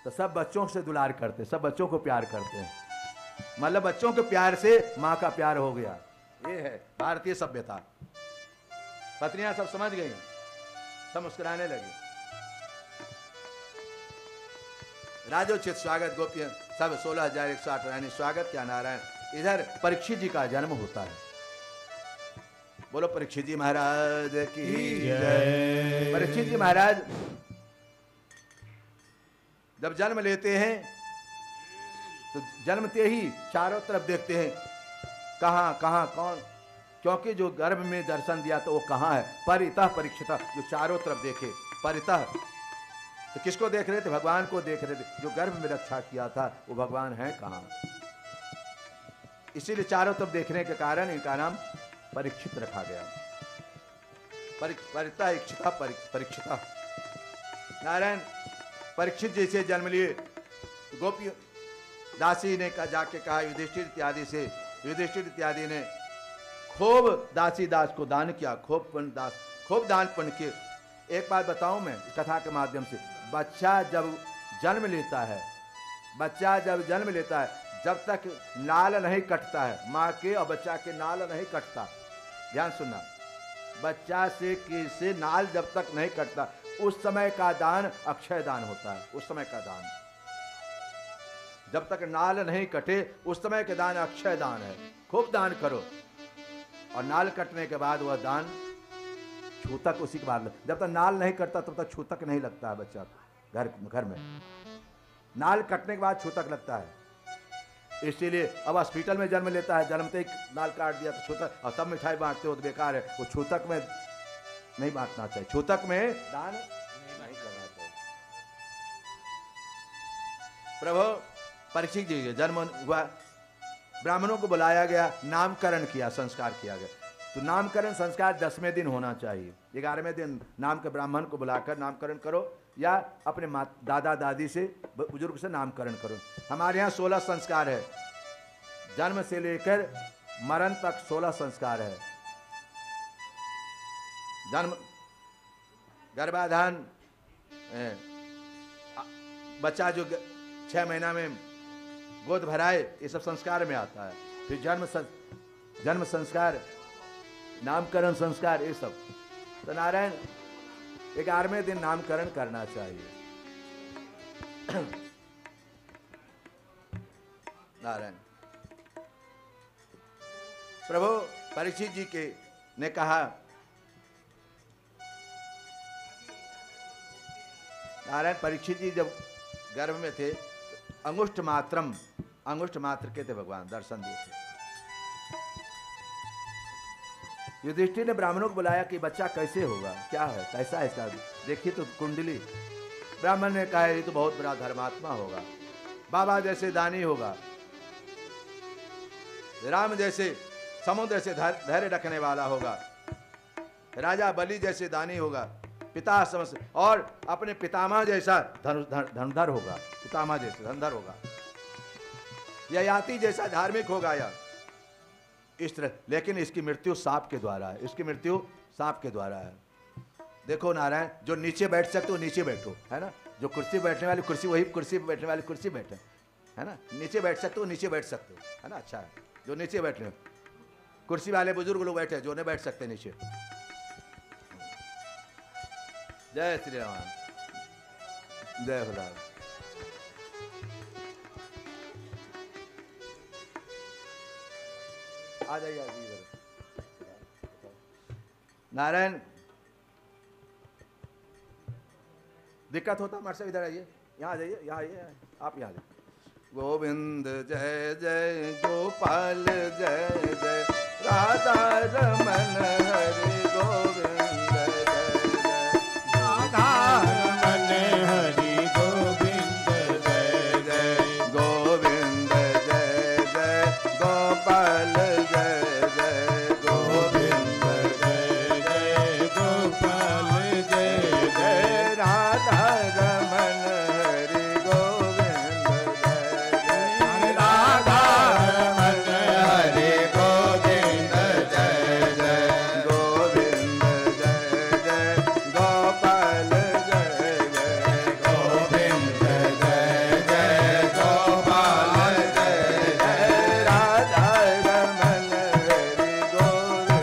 तो सब बच्चों से दुलार करते, सब बच्चों को प्यार करते हैं। मतलब बच्चों के प्यार से माँ का प्यार हो गया। ये है भारतीय सभ्यता। पत्नियां सब समझ गई, सब मुस्कुराने लगी। राजोचित स्वागत, गोपियां सब 16,108 रानी स्वागत क्या। नारायण इधर परीक्षित जी का जन्म होता है। बोलो परीक्षित जी महाराज की जय। परीक्षित जी महाराज जब जन्म लेते हैं तो जन्मते ही चारों तरफ देखते हैं, कहाँ कहाँ कौन, क्योंकि जो गर्भ में दर्शन दिया तो वो कहाँ है, परितः परीक्षिता, जो चारों तरफ देखे। परितः तो किसको देख रहे थे, भगवान को देख रहे थे। जो गर्भ में रक्षा किया था वो भगवान है कहाँ। इसीलिए चारों तरफ देखने के कारण इनका नाम परीक्षित रखा गया। परितः इक्षिता परीक्षिता। नारायण परीक्षित जैसे जन्म लिए, गोपी दासी ने जाके कहा युधिष्ठिर इत्यादि से, युधिष्ठिर इत्यादि ने खूब दासी दास को दान किया, खूब दान पुण्य किए। एक बात बताऊं मैं कथा के माध्यम से, बच्चा जब जन्म लेता है, बच्चा जब जन्म लेता है, जब तक नाल नहीं कटता है, माँ के और बच्चा के नाल नहीं कटता, ध्यान सुनना, बच्चा से नाल जब तक नहीं कटता, उस समय का दान अक्षय दान होता है। उस समय का दान, जब तक नाल नहीं कटे उस समय के दान अक्षय दान है। खूब दान करो, और नाल कटने के बाद वह दान छूतक उसी के बाद। जब तक नाल नहीं कटता तब तक छूतक नहीं लगता है बच्चा घर में। नाल कटने के बाद छूतक लगता है। इसीलिए अब हॉस्पिटल में जन्म लेता है, जन्मते ही नाल काट दिया तो छूतक, और तब मिठाई बांटते हो तो बेकार है। वो छूतक में नहीं बांटना चाहिए, छूतक में दान नहीं करना चाहिए। प्रभु परीक्षित जी के जन्म हुआ, ब्राह्मणों को बुलाया गया, नामकरण किया, संस्कार किया गया। तो नामकरण संस्कार 10वें दिन होना चाहिए। 11वें दिन नाम के ब्राह्मण को बुलाकर नामकरण करो, या अपने दादा दादी से, बुजुर्ग से नामकरण करो। हमारे यहाँ 16 संस्कार है, जन्म से लेकर मरण तक 16 संस्कार है। जन्म, गर्भाधान, बच्चा जो 6 महीना में गोद भराए, ये सब संस्कार में आता है। फिर जन्म संस्कार, नामकरण संस्कार, ये सब। तो नारायण 11वें दिन नामकरण करना चाहिए। नारायण प्रभु परीक्षित जी के ने कहा, नारायण परीक्षित जी जब गर्भ में थे, अंगुष्ठ मात्र के थे भगवान, दर्शन दिए थे। युधिष्ठिर ने ब्राह्मणों को बुलाया कि बच्चा कैसे होगा, क्या है, कैसा है इसका, देखिए तो कुंडली। ब्राह्मण ने कहा ये तो बहुत बड़ा धर्मात्मा होगा, बाबा जैसे दानी होगा, राम जैसे समुद्र से धैर्य रखने वाला होगा, राजा बलि जैसे दानी होगा, पिता समझ, और अपने पितामह जैसा धनुधर होगा, पितामह जैसे धनुधर होगा, ययाति जैसा धार्मिक होगा या इस तरह। लेकिन इसकी मृत्यु सांप के द्वारा है, इसकी मृत्यु सांप के द्वारा है। देखो नारायण, जो नीचे बैठ सकते हो नीचे बैठो, है ना, जो कुर्सी बैठने वाली कुर्सी, वही कुर्सी बैठने वाली कुर्सी बैठे, है ना, नीचे बैठ सकते हो नीचे बैठ सकते हो, है ना, अच्छा है। जो नीचे बैठे हो, कुर्सी वाले बुजुर्ग लोग बैठे, जो नहीं बैठ सकते नीचे। जय श्री राम, जय खुदा। आ जाइए नारायण, दिक्कत होता हमारे से, इधर आइए, यहाँ आ जाइए, यहाँ आइए, आप यहाँ आइए। गोविंद जय जय गोपाल जय जय राधा रमन हरि गोविंद जय जय राधा रमन हरि गोविंद जय जय गोविंद जय जय गोपाल जय जय गोविंद जय जय गोपाल जय जय राधा रमन हरि गोविंद जय जय राधा रमन हरि गोविंद जय जय गोविंद जय जय गोपाल जय जय गोविंद जय जय गोपाल जय जय राधा रमन हरि गोविंद जय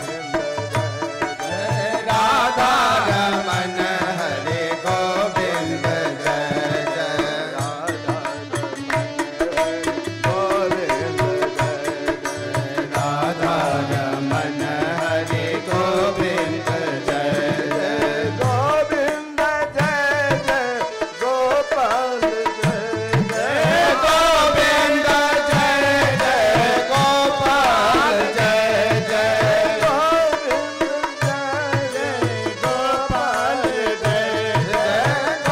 जय राधा रमन हरि गोविंद जय जय राधा रमन हरि गोविंद जय जय गोविंद जय जय गोपाल जय जय गोविंद जय जय गोपाल जय जय गोविंद जय जय गोपाल जय जय गोविंद जय जय गोपाल जय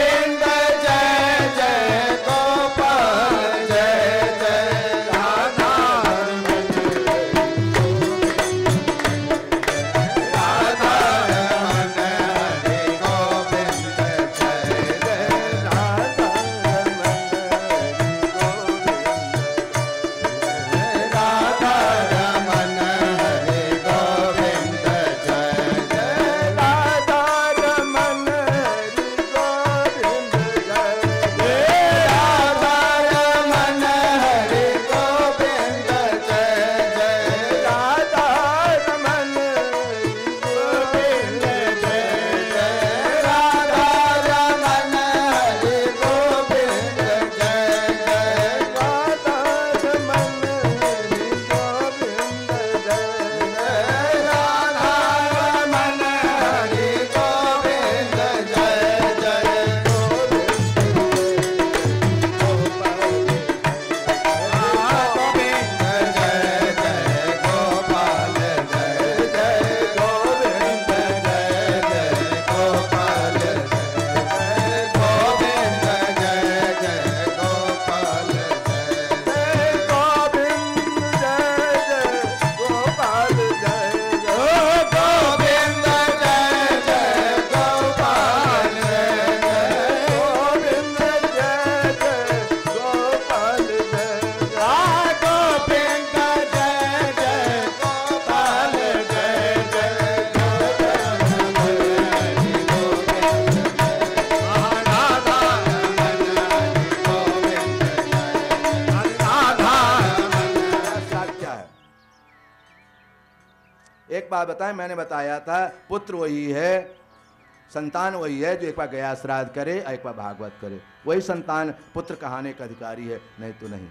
जय राधा रमन राधा रमन हरि गोविंद जय जय राधा रमन हरि गोविंद राधा रमन हरि गोविंद जय जय राधा रमन हरि गोविंद जय जय राधा रमन हरि गोविंद जय जय राधा रमन हरि गोविंद जय जय राधा रमन हरि गोविंद जय जय राधा रमन हरि गोविंद जय जय राधा रमन हरि गोविंद जय जय गोविंद जय जय गोपाल जय जय गोविंद जय जय गोपाल जय जय गोविंद जय जय गोपाल जय जय गोविंद जय जय गोपाल जय जय गोविंद जय जय गोपाल जय जय गोविंद जय जय गोपाल जय जय गोविंद जय जय गोपाल जय क्या है? एक बात बताएं, मैंने बताया था पुत्र वही है, संतान वही है जो एक बार गया श्राद्ध करे और एक बार भागवत करे, वही संतान पुत्र कहाने का अधिकारी है, नहीं तो नहीं,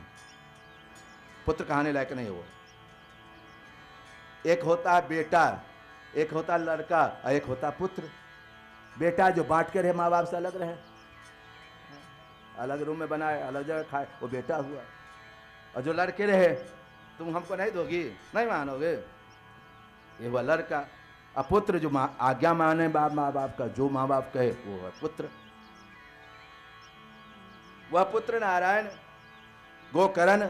पुत्र कहाने लायक नहीं है वो। एक होता है बेटा, एक होता है लड़का और एक होता है पुत्र। बेटा जो बांट के रहे माँ बाप से अलग रहे, अलग रूम में बनाए, अलग जगह खाए, वो बेटा हुआ। और जो लड़के रहे, तुम हमको नहीं दोगी, नहीं मानोगे, ये हुआ लड़का। अब पुत्र जो आज्ञा माने माँ बाप का, जो माँ बाप कहे वो है पुत्र। वह पुत्र नारायण गोकर्ण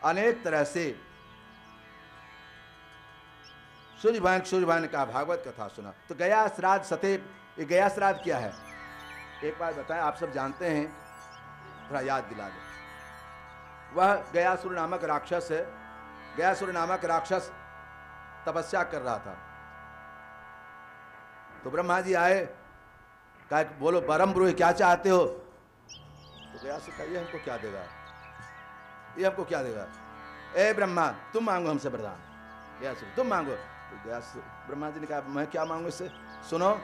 अनेक तरह से सूर्यभान का भागवत कथा सुना। तो गया श्राद्ध सतेब, ये गया श्राद्ध क्या है एक बात बताएं, आप सब जानते हैं, थोड़ा याद दिला दो। वह गयासुर नामक राक्षस है। गयासुर नामक राक्षस तपस्या कर रहा था। तो ब्रह्मा जी आए, कहा बोलो परम ब्रूह क्या चाहते हो? तो गयासुर कहा ये हमको क्या देगा, ये हमको क्या देगा? ए ब्रह्मा तुम मांगो हमसे वरदान। गयासुर तुम मांगो। तो गयासुर ब्रह्मा जी ने कहा मैं क्या मांगू इससे? सुनो,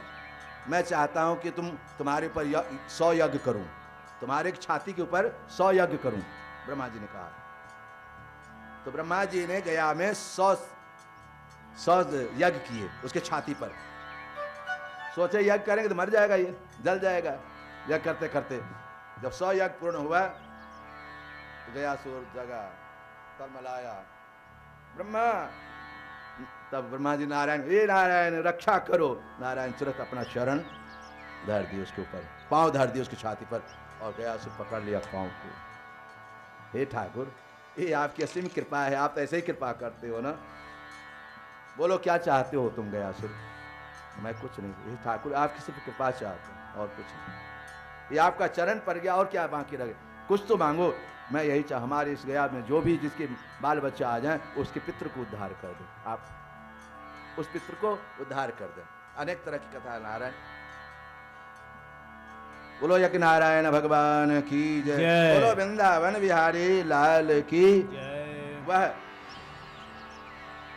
मैं चाहता हूं कि तुम्हारे ऊपर 100 यज्ञ करूं, तुम्हारे छाती के ऊपर 100 यज्ञ करूं। ब्रह्मा जी ने कहा। तो ब्रह्मा जी ने गया में 100 यज्ञ किए उसके छाती पर। सोचे यज्ञ करेंगे तो मर जाएगा, ये जल जाएगा। यज्ञ करते करते जब 100 यज्ञ पूर्ण हुआ तो गयासुर जगा, तलमलाया, ब्रह्मा। तब ब्रह्मा जी नारायण, ये नारायण रक्षा करो। नारायण तुरंत अपना चरण धर दिए उसके ऊपर, पांव धर दिए उसकी छाती पर, और गयासुर पकड़ लिया पांव को। हे ठाकुर, ये आपकी असीम कृपा है, आप तो ऐसे ही कृपा करते हो ना। बोलो क्या चाहते हो तुम गयासुर? मैं कुछ नहीं, हे ठाकुर आपकी सिर्फ कृपा चाहता हूं और कुछ नहीं। ये आपका चरण पड़ गया और क्या बाकी रह गया? कुछ तो मांगो। मैं यही चाह, हमारे इस गया में जो भी जिसके बाल बच्चा आ जाए उसके पितृ को उद्धार कर दो, आप उस पितृ को उद्धार कर दें। अनेक तरह की कथा नारायण। बोलो यज्ञ नारायण भगवान की जय। बोलो वृंदावन बिहारी लाल की जय। वह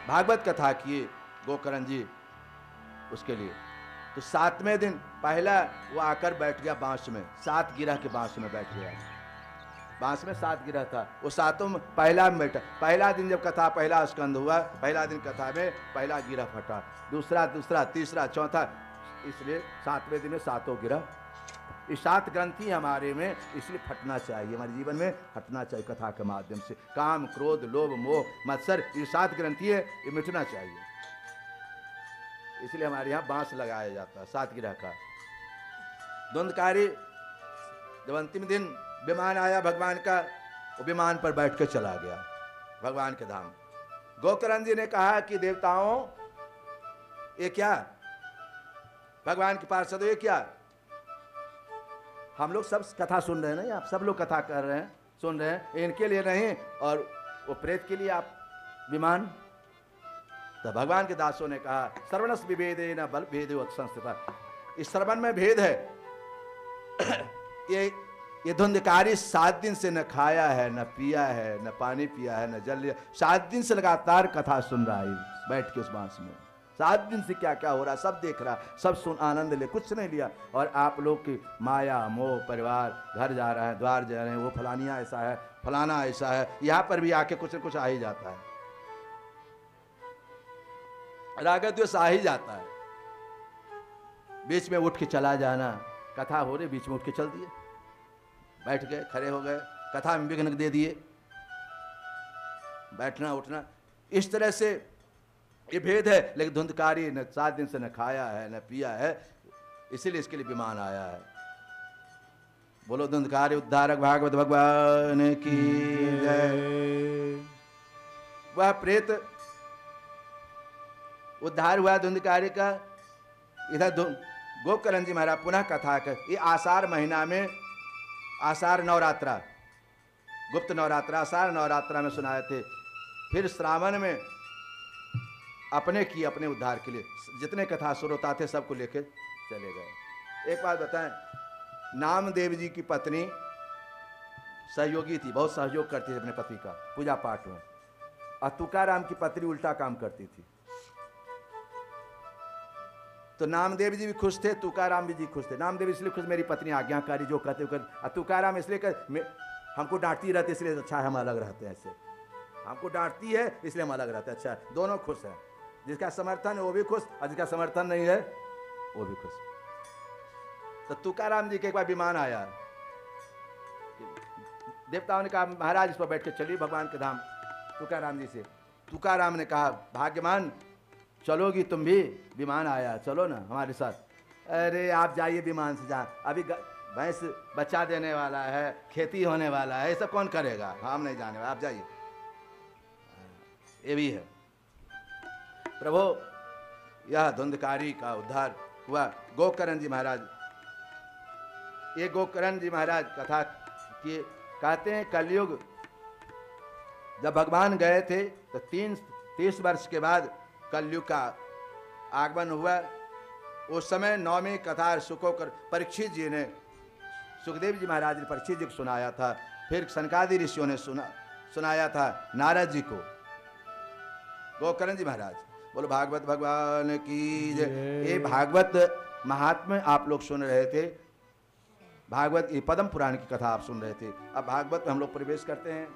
भागवत कथा किए गोकर्ण जी उसके लिए। तो 7वें दिन पहला वो आकर बैठ गया बांस में, 7 गिरह के बांस में बैठ गया। बांस में 7 गिरह था, वो 7 में पहला में बैठा। पहला दिन जब कथा पहला स्कंद हुआ, पहला दिन कथा में पहला गिरह फटा, दूसरा तीसरा चौथा, इसलिए 7वें दिन में 7 गिरह। ये 7 ग्रंथि हमारे में इसलिए फटना चाहिए, हमारे जीवन में फटना चाहिए कथा के माध्यम से। काम क्रोध लोभ मोह मत्सर, ये 7 ग्रंथि है, ये मिटना चाहिए। इसलिए हमारे यहाँ बांस लगाया जाता है 7 गिरह का। धुंधकारी जब अंतिम दिन विमान आया भगवान का, वो विमान पर बैठ कर चला गया भगवान के धाम। गोकर्ण जी ने कहा कि देवताओं ये क्या, भगवान के पार्षद ये क्या? हम लोग सब कथा सुन रहे हैं ना, आप सब लोग कथा कर रहे हैं, सुन रहे हैं, इनके लिए नहीं और वो प्रेत के लिए आप विमान? तो भगवान के दासों ने कहा श्रवणस विभेदे न बल भेदे संस्थिता। इस श्रवण में भेद है। ये धुंधकारी 7 दिन से न खाया है, न पिया है, न पानी पिया है, न जल लिया। 7 दिन से लगातार कथा सुन रहा है बैठ के उस बांस में। 7 दिन से क्या क्या हो रहा है सब देख रहा, सब सुन आनंद ले, कुछ नहीं लिया। और आप लोग की माया मोह परिवार, घर जा रहे हैं, द्वार जा रहे हैं, वो फलानिया ऐसा है, फलाना ऐसा है, यहाँ पर भी आके कुछ न कुछ आ ही जाता है, राग द्वेष आ ही जाता है। बीच में उठ के चला जाना, कथा हो रही बीच में उठ के चल दिए, बैठ गए, खड़े हो गए, कथा में विघ्न दे दिए, बैठना उठना। इस तरह से ये भेद है। लेकिन धुंधकारी न 7 दिन से न खाया है न पिया है, इसीलिए इसके लिए विमान आया है। बोलो धुंधकारी उद्धारक भागवत भगवान की जय। वह प्रेत उद्धार हुआ धुंधकारी का। इधर गोकर्ण जी महाराज पुनः कथा कर, ये आषाढ़ महीना में, आषाढ़ नवरात्रा, गुप्त नवरात्रा, आषाढ़ नवरात्रा में सुनाए थे। फिर श्रावण में अपने की अपने उद्धार के लिए जितने कथा श्रोता थे सबको लेके चले गए। एक बात बताएं, नामदेव जी की पत्नी सहयोगी थी, बहुत सहयोग करती थी अपने पति का पूजा पाठ में। और तुकाराम की पत्नी उल्टा काम करती थी। तो नामदेव जी भी खुश थे, तुकाराम जी खुश थे। नामदेव इसलिए खुश, मेरी पत्नी आज्ञाकारी जो कहते हो कर। तुकाराम इसलिए कर, हमको डांटती रहती इसलिए अच्छा है हम अलग रहते हैं, ऐसे हमको डांटती है इसलिए हम अलग रहते हैं। अच्छा, दोनों खुश हैं, जिसका समर्थन है वो भी खुश और जिसका समर्थन नहीं है वो भी खुश। तो तुकाराम जी के एक बार विमान आया, देवताओं ने कहा महाराज इस पर बैठ के चलिए भगवान के धाम तुकाराम जी से। तुकाराम ने कहा भाग्यमान चलोगी तुम भी, विमान आया, चलो ना हमारे साथ। अरे आप जाइए विमान से, जहाँ अभी भैंस बच्चा देने वाला है, खेती होने वाला है, ये सब कौन करेगा, हम नहीं जाने वाले, आप जाइए। ये भी है प्रभु। यह धुंधकारी का उद्धार हुआ। गोकर्ण जी महाराज, ये गोकर्ण जी महाराज कथा कि कहते हैं कलयुग जब भगवान गए थे तो 30 वर्ष के बाद कलयुग का आगमन हुआ। उस समय 9वीं कथा सुखोकर परीक्षित जी ने, सुखदेव जी महाराज ने परीक्षित जी को सुनाया था, फिर सनकादि ऋषियों ने सुनाया था नारद जी को। गोकर्ण जी महाराज बोलो भागवत भगवान की जय। ये भागवत महात्म्य आप लोग सुन रहे थे, भागवत ये पद्म पुराण की कथा आप सुन रहे थे। अब भागवत में हम लोग प्रवेश करते हैं।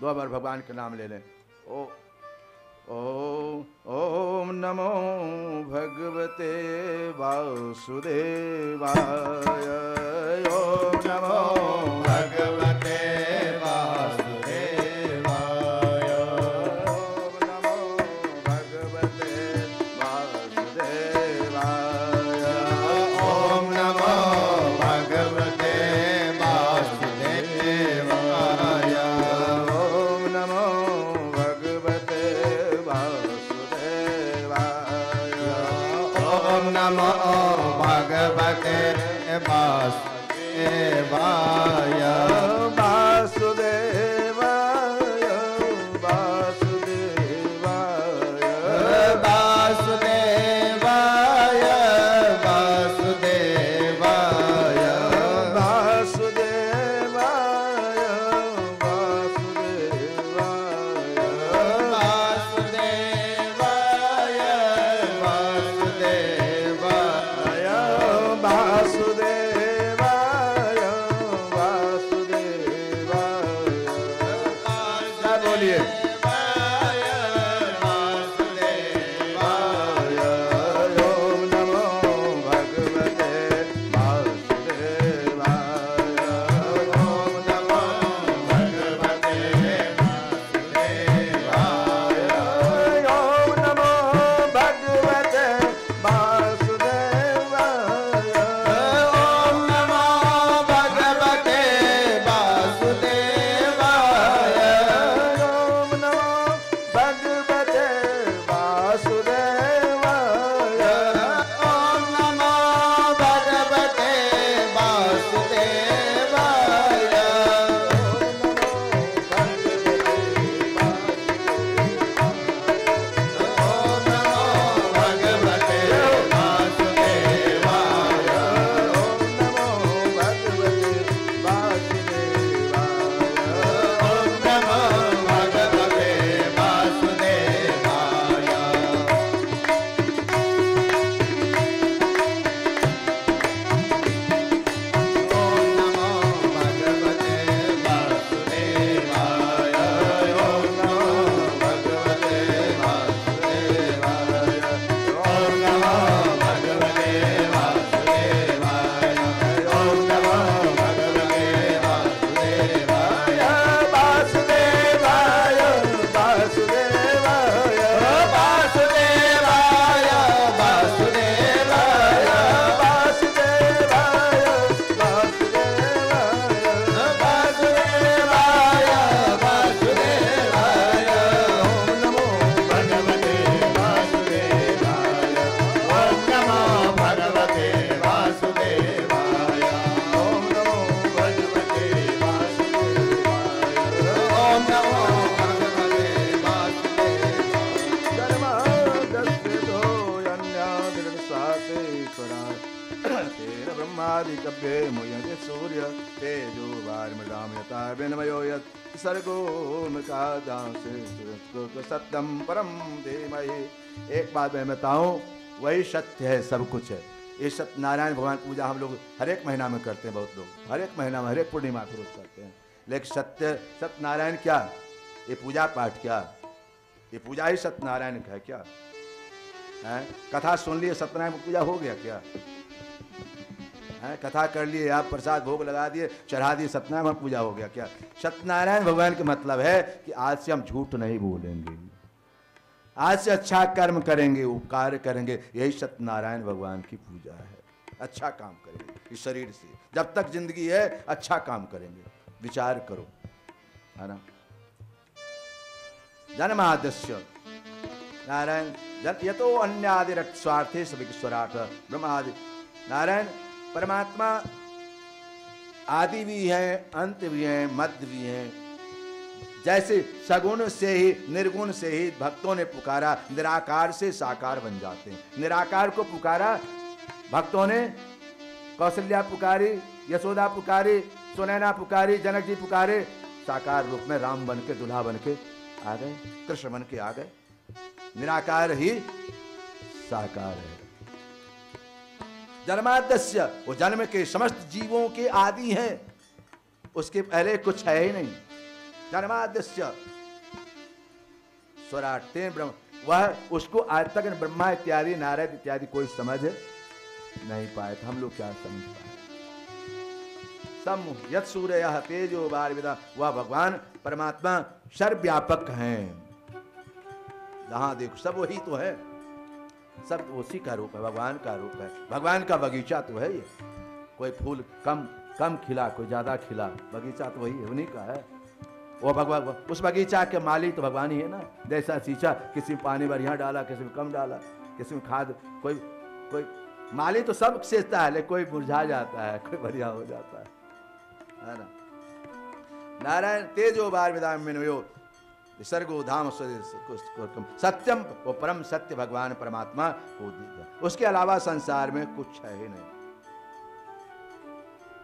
दो बार भगवान के नाम ले लें। ओम नमो भगवते वासुदेवाय। ओम नमो भगवते वासुदेवाय। ओम नमो भगवते वासुदेवाय। ओम नमो भगवते वासुदेवाय। ओम नमो भगवते वासुदेवाय। ओम नमो भगवते वासुदेवाय। वासुदेवाय वासुदेवाय। वासुदेवाय वासुदेवाय। वासुदेवाय वासुदेवाय। वासुदेवाय वासुदेवाय। क्या बोलिए। ओम नमो भगवते वासुदेवाय। ओम नमो भगवते वासुदेवाय। ओम नमो भगवते वासुदेवाय। ओम नमो भगवते वासुदेवाय। ओम नमो भगवते वासुदेवाय। ओम नमो भगवते वासुदेवाय। ओम नमो भगवते वासुदेवाय। ओम नमो भगवते वासुदेवाय। ओम नमो भगवते वासुदेवाय। ओम नमो भगवते वासुदेवाय। ओम नमो भगवते वासुदेवाय। ओम नमो भगवते वासुदेवाय। ओम नमो भगवते वासुदेवाय। वासुदेवाय वासुदेवाय। वासुदेवाय वासुदेवाय। वासुदेवाय वासुदेवाय। वासुदेवाय वासुदेवाय। ओम नमो भगवते वासुदेवाय। ओम नमो भगवते वासुदेवाय। ओम नमो भगवते वासुदेवाय। ओम नमो भगवते वासुदेवाय। कर्मादस्य दो अन्यादिर्सातेश्वरा तेन ब्रह्मादिकव्ये मुह्यते सूर्य तेजो वार्मृदां यथा विनिमयो यत् सर्गो मृकादांसे सत्यम परम धीमहि। एक बात मैं बताऊं, वही सत्य है, सब कुछ है। ये सत्य नारायण भगवान पूजा हम लोग हर एक महीना में करते हैं, बहुत लोग हर एक महीना में हर एक पूर्णिमा को रोज करते हैं। लेकिन सत्यनारायण क्या, ये पूजा पाठ क्या, ये पूजा ही सत्यनारायण का है क्या है? कथा सुन लिए सत्यनारायण की पूजा हो गया क्या है? कथा कर लिए आप, प्रसाद भोग लगा दिए, चढ़ा दिए, सत्यनारायण पूजा हो गया क्या? सत्यनारायण भगवान का मतलब है कि आज से हम झूठ नहीं बोलेंगे, आज से अच्छा कर्म करेंगे, उपकार करेंगे, यही सत्यनारायण भगवान की पूजा है। अच्छा काम करेंगे इस शरीर से, जब तक जिंदगी है अच्छा काम करेंगे, विचार करो, है ना। जन्माद्यस्य नारायण यतो अन्यादिरट स्वार्थे सविश्वराट ब्रह्मादि। नारायण परमात्मा आदि भी है, अंत भी है, मध्य भी है। जैसे सगुण से ही निर्गुण से ही भक्तों ने पुकारा, निराकार से साकार बन जाते हैं। निराकार को पुकारा भक्तों ने, कौशल्या पुकारी, यशोदा पुकारी, सुनैना पुकारी, जनक जी पुकारे, साकार रूप में राम बन के, दुल्हा बन के आ गए, कृष्ण बन के आ गए। निराकार ही साकार है। जन्माद्यस्य, वो जन्म के समस्त जीवों के आदि हैं, उसके पहले कुछ है ही नहीं। जन्माद्यस्य स्वराट्ते ब्रह्म, वह उसको आज तक ब्रह्मा इत्यादि नारद इत्यादि कोई समझ नहीं पाए थे। हम लोग क्या समझ पाए? सम यत सूर्य तेजो वारिदा, वह भगवान परमात्मा सर्वव्यापक हैं। जहां देखो सब वही तो है, सब उसी का रूप है, भगवान का रूप है। भगवान का बगीचा तो है ये, कोई फूल कम खिला, कोई ज्यादा खिला, बगीचा तो वही है, उन्हीं का है। वो भगवान, उस बगीचा के मालिक तो भगवान ही है ना। जैसा सींचा, किसी में पानी बढ़िया डाला, किसी में कम डाला, किसी में खाद, कोई माली तो सब सींचता है, लेकिन कोई मुरझा जाता है, कोई बढ़िया हो जाता है ना। नारायण तेजो बार विदाम मिनयो सर्गो धाम सत्यम, वो परम सत्य भगवान परमात्मा को दिया, उसके अलावा संसार में कुछ है ही नहीं।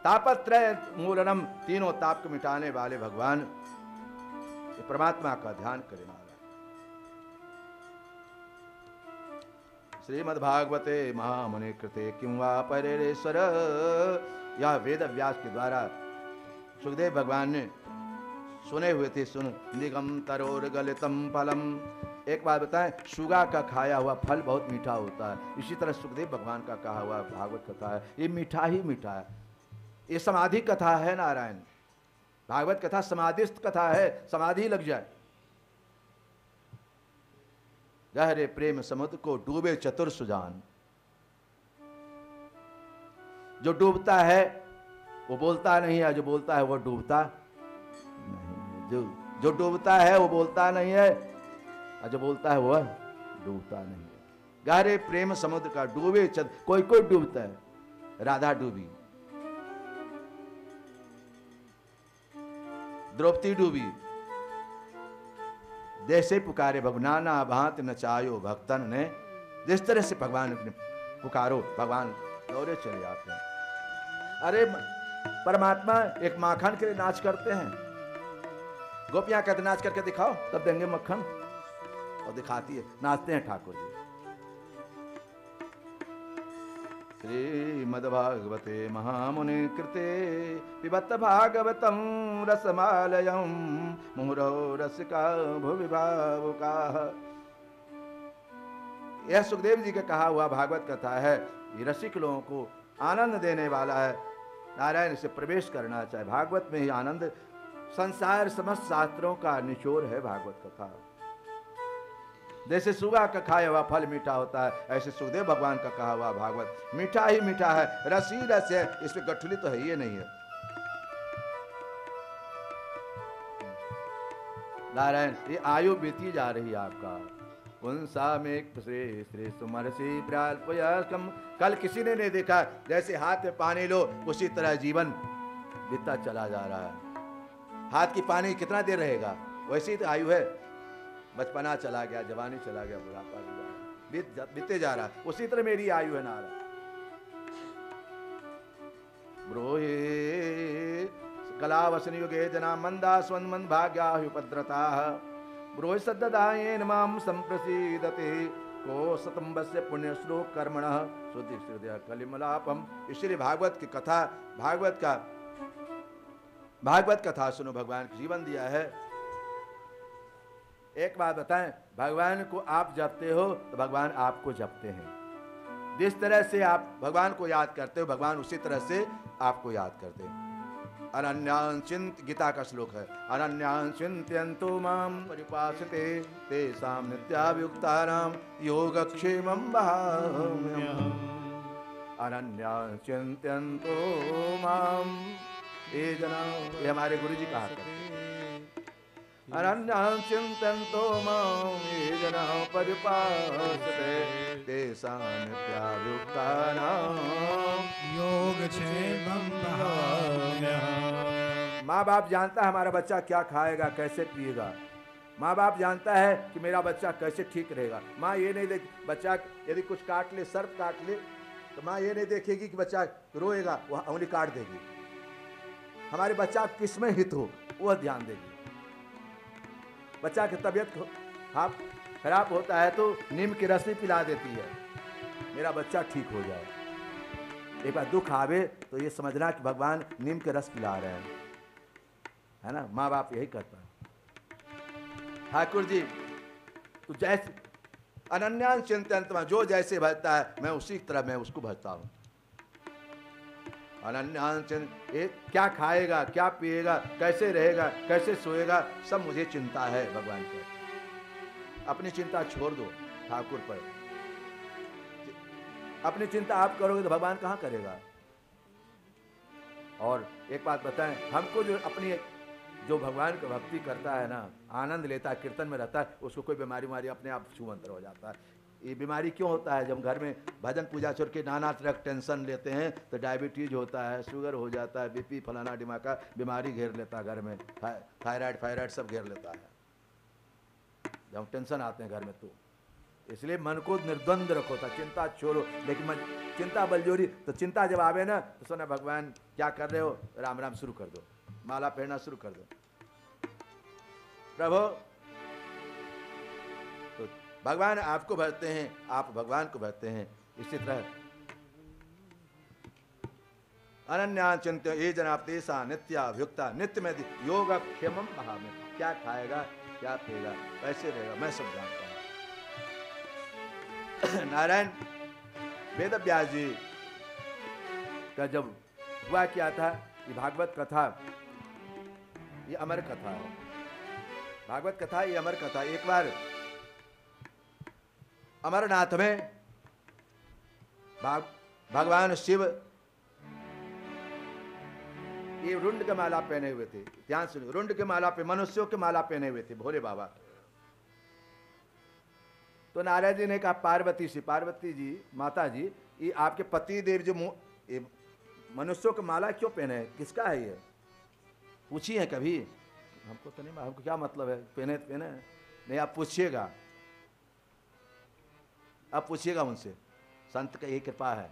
तापत्रय मूलनम, तीनों ताप को मिटाने वाले भगवान परमात्मा का ध्यान करें। श्रीमद्भागवते महामुनि कृते किं वा परेश्वर, यह वेद व्यास के द्वारा सुखदेव भगवान ने सुने हुए थे। सुन निगम तरोर गलितम फलम, एक बात बताएं, शुगा का खाया हुआ फल बहुत मीठा होता है, इसी तरह सुखदेव भगवान का कहा हुआ भागवत कथा है, ये मीठा ही मीठा है। ये समाधि कथा है। नारायण भागवत कथा समाधिस्थ कथा है, समाधि लग जाए। गहरे प्रेम समुद्र को डूबे चतुर सुजान, जो डूबता है वो बोलता नहीं है, जो बोलता है वो डूबता नहीं। जो डूबता है वो बोलता नहीं है, और जो बोलता है वह डूबता नहीं है। गहरे प्रेम समुद्र का डूबे कोई डूबता है, राधा डूबी, द्रौपदी डूबी, जैसे पुकारे भगवान भांत नचायो भक्तन ने, जिस तरह से भगवान ने पुकारो भगवान दौड़े चले जाते हैं। अरे परमात्मा एक माखन के लिए नाच करते हैं, गोपियां कहते नाच करके दिखाओ तब देंगे मक्खन, और दिखाती है, नाचते हैं ठाकुर जी। श्रीमद्भागवते महामुनि कृते पिबत भागवतम रसमालयम मुहुरो रसिका भुवि भावुकाः। यह सुखदेव जी का कहा हुआ भागवत कथा है, ये रसिक लोगों को आनंद देने वाला है। नारायण इसे प्रवेश करना चाहे, भागवत में ही आनंद, संसार समस्त शास्त्रों का निचोड़ है भागवत कथा। जैसे सुगा का खाया हुआ फल मीठा होता है, ऐसे सुखदेव भगवान का कहा हुआ भागवत मीठा ही मीठा है, रस ही रस है, इसमें गठुली तो है ये नहीं है। नारायण ये आयु बीती जा रही है आपका, पुंसा में श्री श्री सुमरसी प्राल्पयाकम। कल किसी ने नहीं देखा, जैसे हाथ में पानी लो उसी तरह जीवन बीतता चला जा रहा है। हाथ की पानी कितना देर रहेगा, वैसी तो आयु है। बचपना चला गया, जवानी चला गया, बुढ़ापा बीते जा रहा है, उसी तरह मेरी आयु है। नारायण ब्रोहे कलावसन युगे जना मंदा स्वन्मन भाग्याहुपद्रता ब्रोहि सद्दायेन माम संप्रसीदते को सतंबस्य पुण्य श्लोक कर्मणः शुद्धि हृदय कलिमलापम। इसलिए भागवत की कथा, भागवत का भागवत कथा सुनो, भगवान का जीवन दिया है। एक बात बताएं, भगवान को आप जपते हो तो भगवान आपको जपते हैं। जिस तरह से आप भगवान को याद करते हो, भगवान उसी तरह से आपको याद करते हैं। अनन्यां चिंत, गीता का श्लोक है, अनन्यां चिंत्यन्तो मां परिपासते तेषां नित्याभियुक्तानां योगक्षेमं वहाम्यहम्। अनन्यां चिंत्यन्तो मां, ये जना, ये हमारे गुरु जी कहा करते हैं, अनन्यां चिंत्यन्तो मां ये जना परिपासते तेषां नित्याभियुक्तानां योगक्षेमं वहाम्यहम्। माँ बाप जानता है हमारा बच्चा क्या खाएगा, कैसे पिएगा। माँ बाप जानता है कि मेरा बच्चा कैसे ठीक रहेगा। माँ ये नहीं देख, बच्चा यदि कुछ काट ले, सर्प काट ले, तो माँ ये नहीं देखेगी कि बच्चा रोएगा, वह उंगली काट देगी। हमारे बच्चा किस में हित हो वह ध्यान देगी। बच्चा की तबीयत खराब होता है तो नीम की रस भी पिला देती है, मेरा बच्चा ठीक हो जाए। एक बार दुख आवे तो ये समझना कि भगवान नीम के रस पिला रहे हैं, है ना। माँ बाप यही करता है। ठाकुर जी तो जैसे अनन्यां चिंतयन्तं, जो जैसे भजता है मैं उसी तरह मैं उसको भजता हूँ। अनन्यां चिंत, क्या खाएगा, क्या पिएगा, कैसे रहेगा, कैसे सोएगा, सब मुझे चिंता है भगवान पर। अपनी चिंता छोड़ दो ठाकुर पर। अपनी चिंता आप करोगे तो भगवान कहाँ करेगा। और एक बात बताएं, हमको जो भगवान की भक्ति करता है ना, आनंद लेता है, कीर्तन में रहता है, उसको कोई बीमारी अपने आप छूमंतर हो जाता है। ये बीमारी क्यों होता है? जब घर में भजन पूजा छोड़ के नाना तरह टेंशन लेते हैं तो डायबिटीज होता है, शुगर हो जाता है, बीपी फलाना डिमाका बीमारी घेर लेता है घर में, थायराइड सब घेर लेता है जब टेंशन आते हैं घर में। तो इसलिए मन को निर्द्वंद रखो था, चिंता छोड़ो। लेकिन चिंता बलजोरी, तो चिंता जब आवे ना तो सुना भगवान क्या कर रहे हो, राम राम शुरू कर दो, माला पहनना शुरू कर दो। प्रभु तो भगवान आपको भरते हैं, आप भगवान को भरते हैं। इसी तरह अनन्या चिंत्य ये जना तेषा नित्याभियुक्ता, नित्य में योगक्षेमं वहाम्यहम्। क्या खाएगा, क्या पिएगा, कैसे रहेगा, मैं सब जानता हूं। नारायण वेदव्यास जी का जब हुआ क्या था, ये भागवत कथा, ये अमर कथा है। भागवत कथा ये अमर कथा। एक बार अमरनाथ में भगवान शिव ये रुंड के माला पहने हुए थे। ध्यान सुनिए, रुंड के माला पे, मनुष्यों के माला पहने हुए थे भोले बाबा। तो नारायण जी ने कहा पार्वती से, पार्वती जी माता जी, ये आपके पति देव जो मनुष्यों के माला क्यों पहने हैं, किसका है ये? पूछी है कभी? हमको तो नहीं, हमको क्या मतलब है, पहने तो पहने नहीं। आप पूछिएगा, आप पूछिएगा उनसे, संत का ये कृपा है।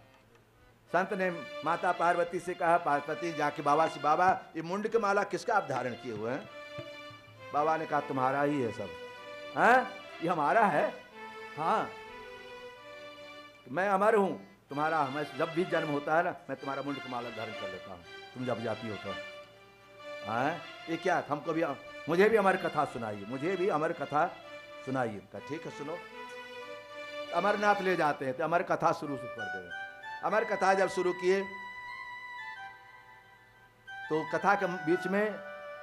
संत ने माता पार्वती से कहा, पार्वती जाके बाबा से, बाबा ये मुंड के माला किसका आप धारण किए हुए हैं? बाबा ने कहा तुम्हारा ही है सब। हैं? ये हमारा है? हाँ, मैं अमर हूं, तुम्हारा, मैं जब भी जन्म होता है ना, मैं तुम्हारा मुंड का माला धारण कर लेता हूं, तुम जब जाती हो तो। हाँ, ये क्या, हमको भी, मुझे भी अमर कथा सुनाइए, मुझे भी अमर कथा सुनाइए। कहा ठीक है सुनो। अमरनाथ ले जाते हैं तो अमर कथा शुरू कर दे। अमर कथा जब शुरू किए तो कथा के बीच में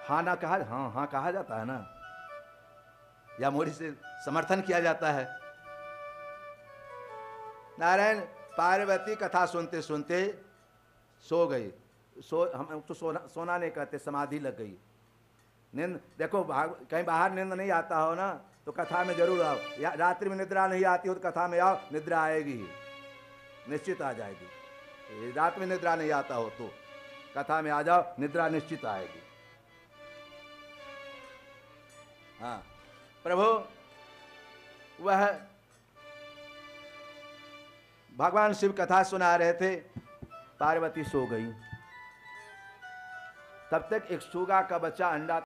हाँ ना कहा, हाँ हाँ कहा जाता है ना, या मोरी से समर्थन किया जाता है। नारायण पार्वती कथा सुनते सुनते सो गई। हम तो सोना नहीं कहते, समाधि लग गई, नींद। देखो कहीं बाहर नींद नहीं आता हो ना तो कथा में जरूर आओ। या रात्रि में निद्रा नहीं आती हो तो कथा में आओ, निद्रा आएगी ही, निश्चित आ जाएगी। रात में निद्रा नहीं आता हो तो कथा में आ जाओ, निद्रा निश्चित आएगी। हाँ प्रभु, वह भगवान शिव कथा सुना रहे थे, पार्वती सो गई। तब तक एक सूगा का बच्चा अंडा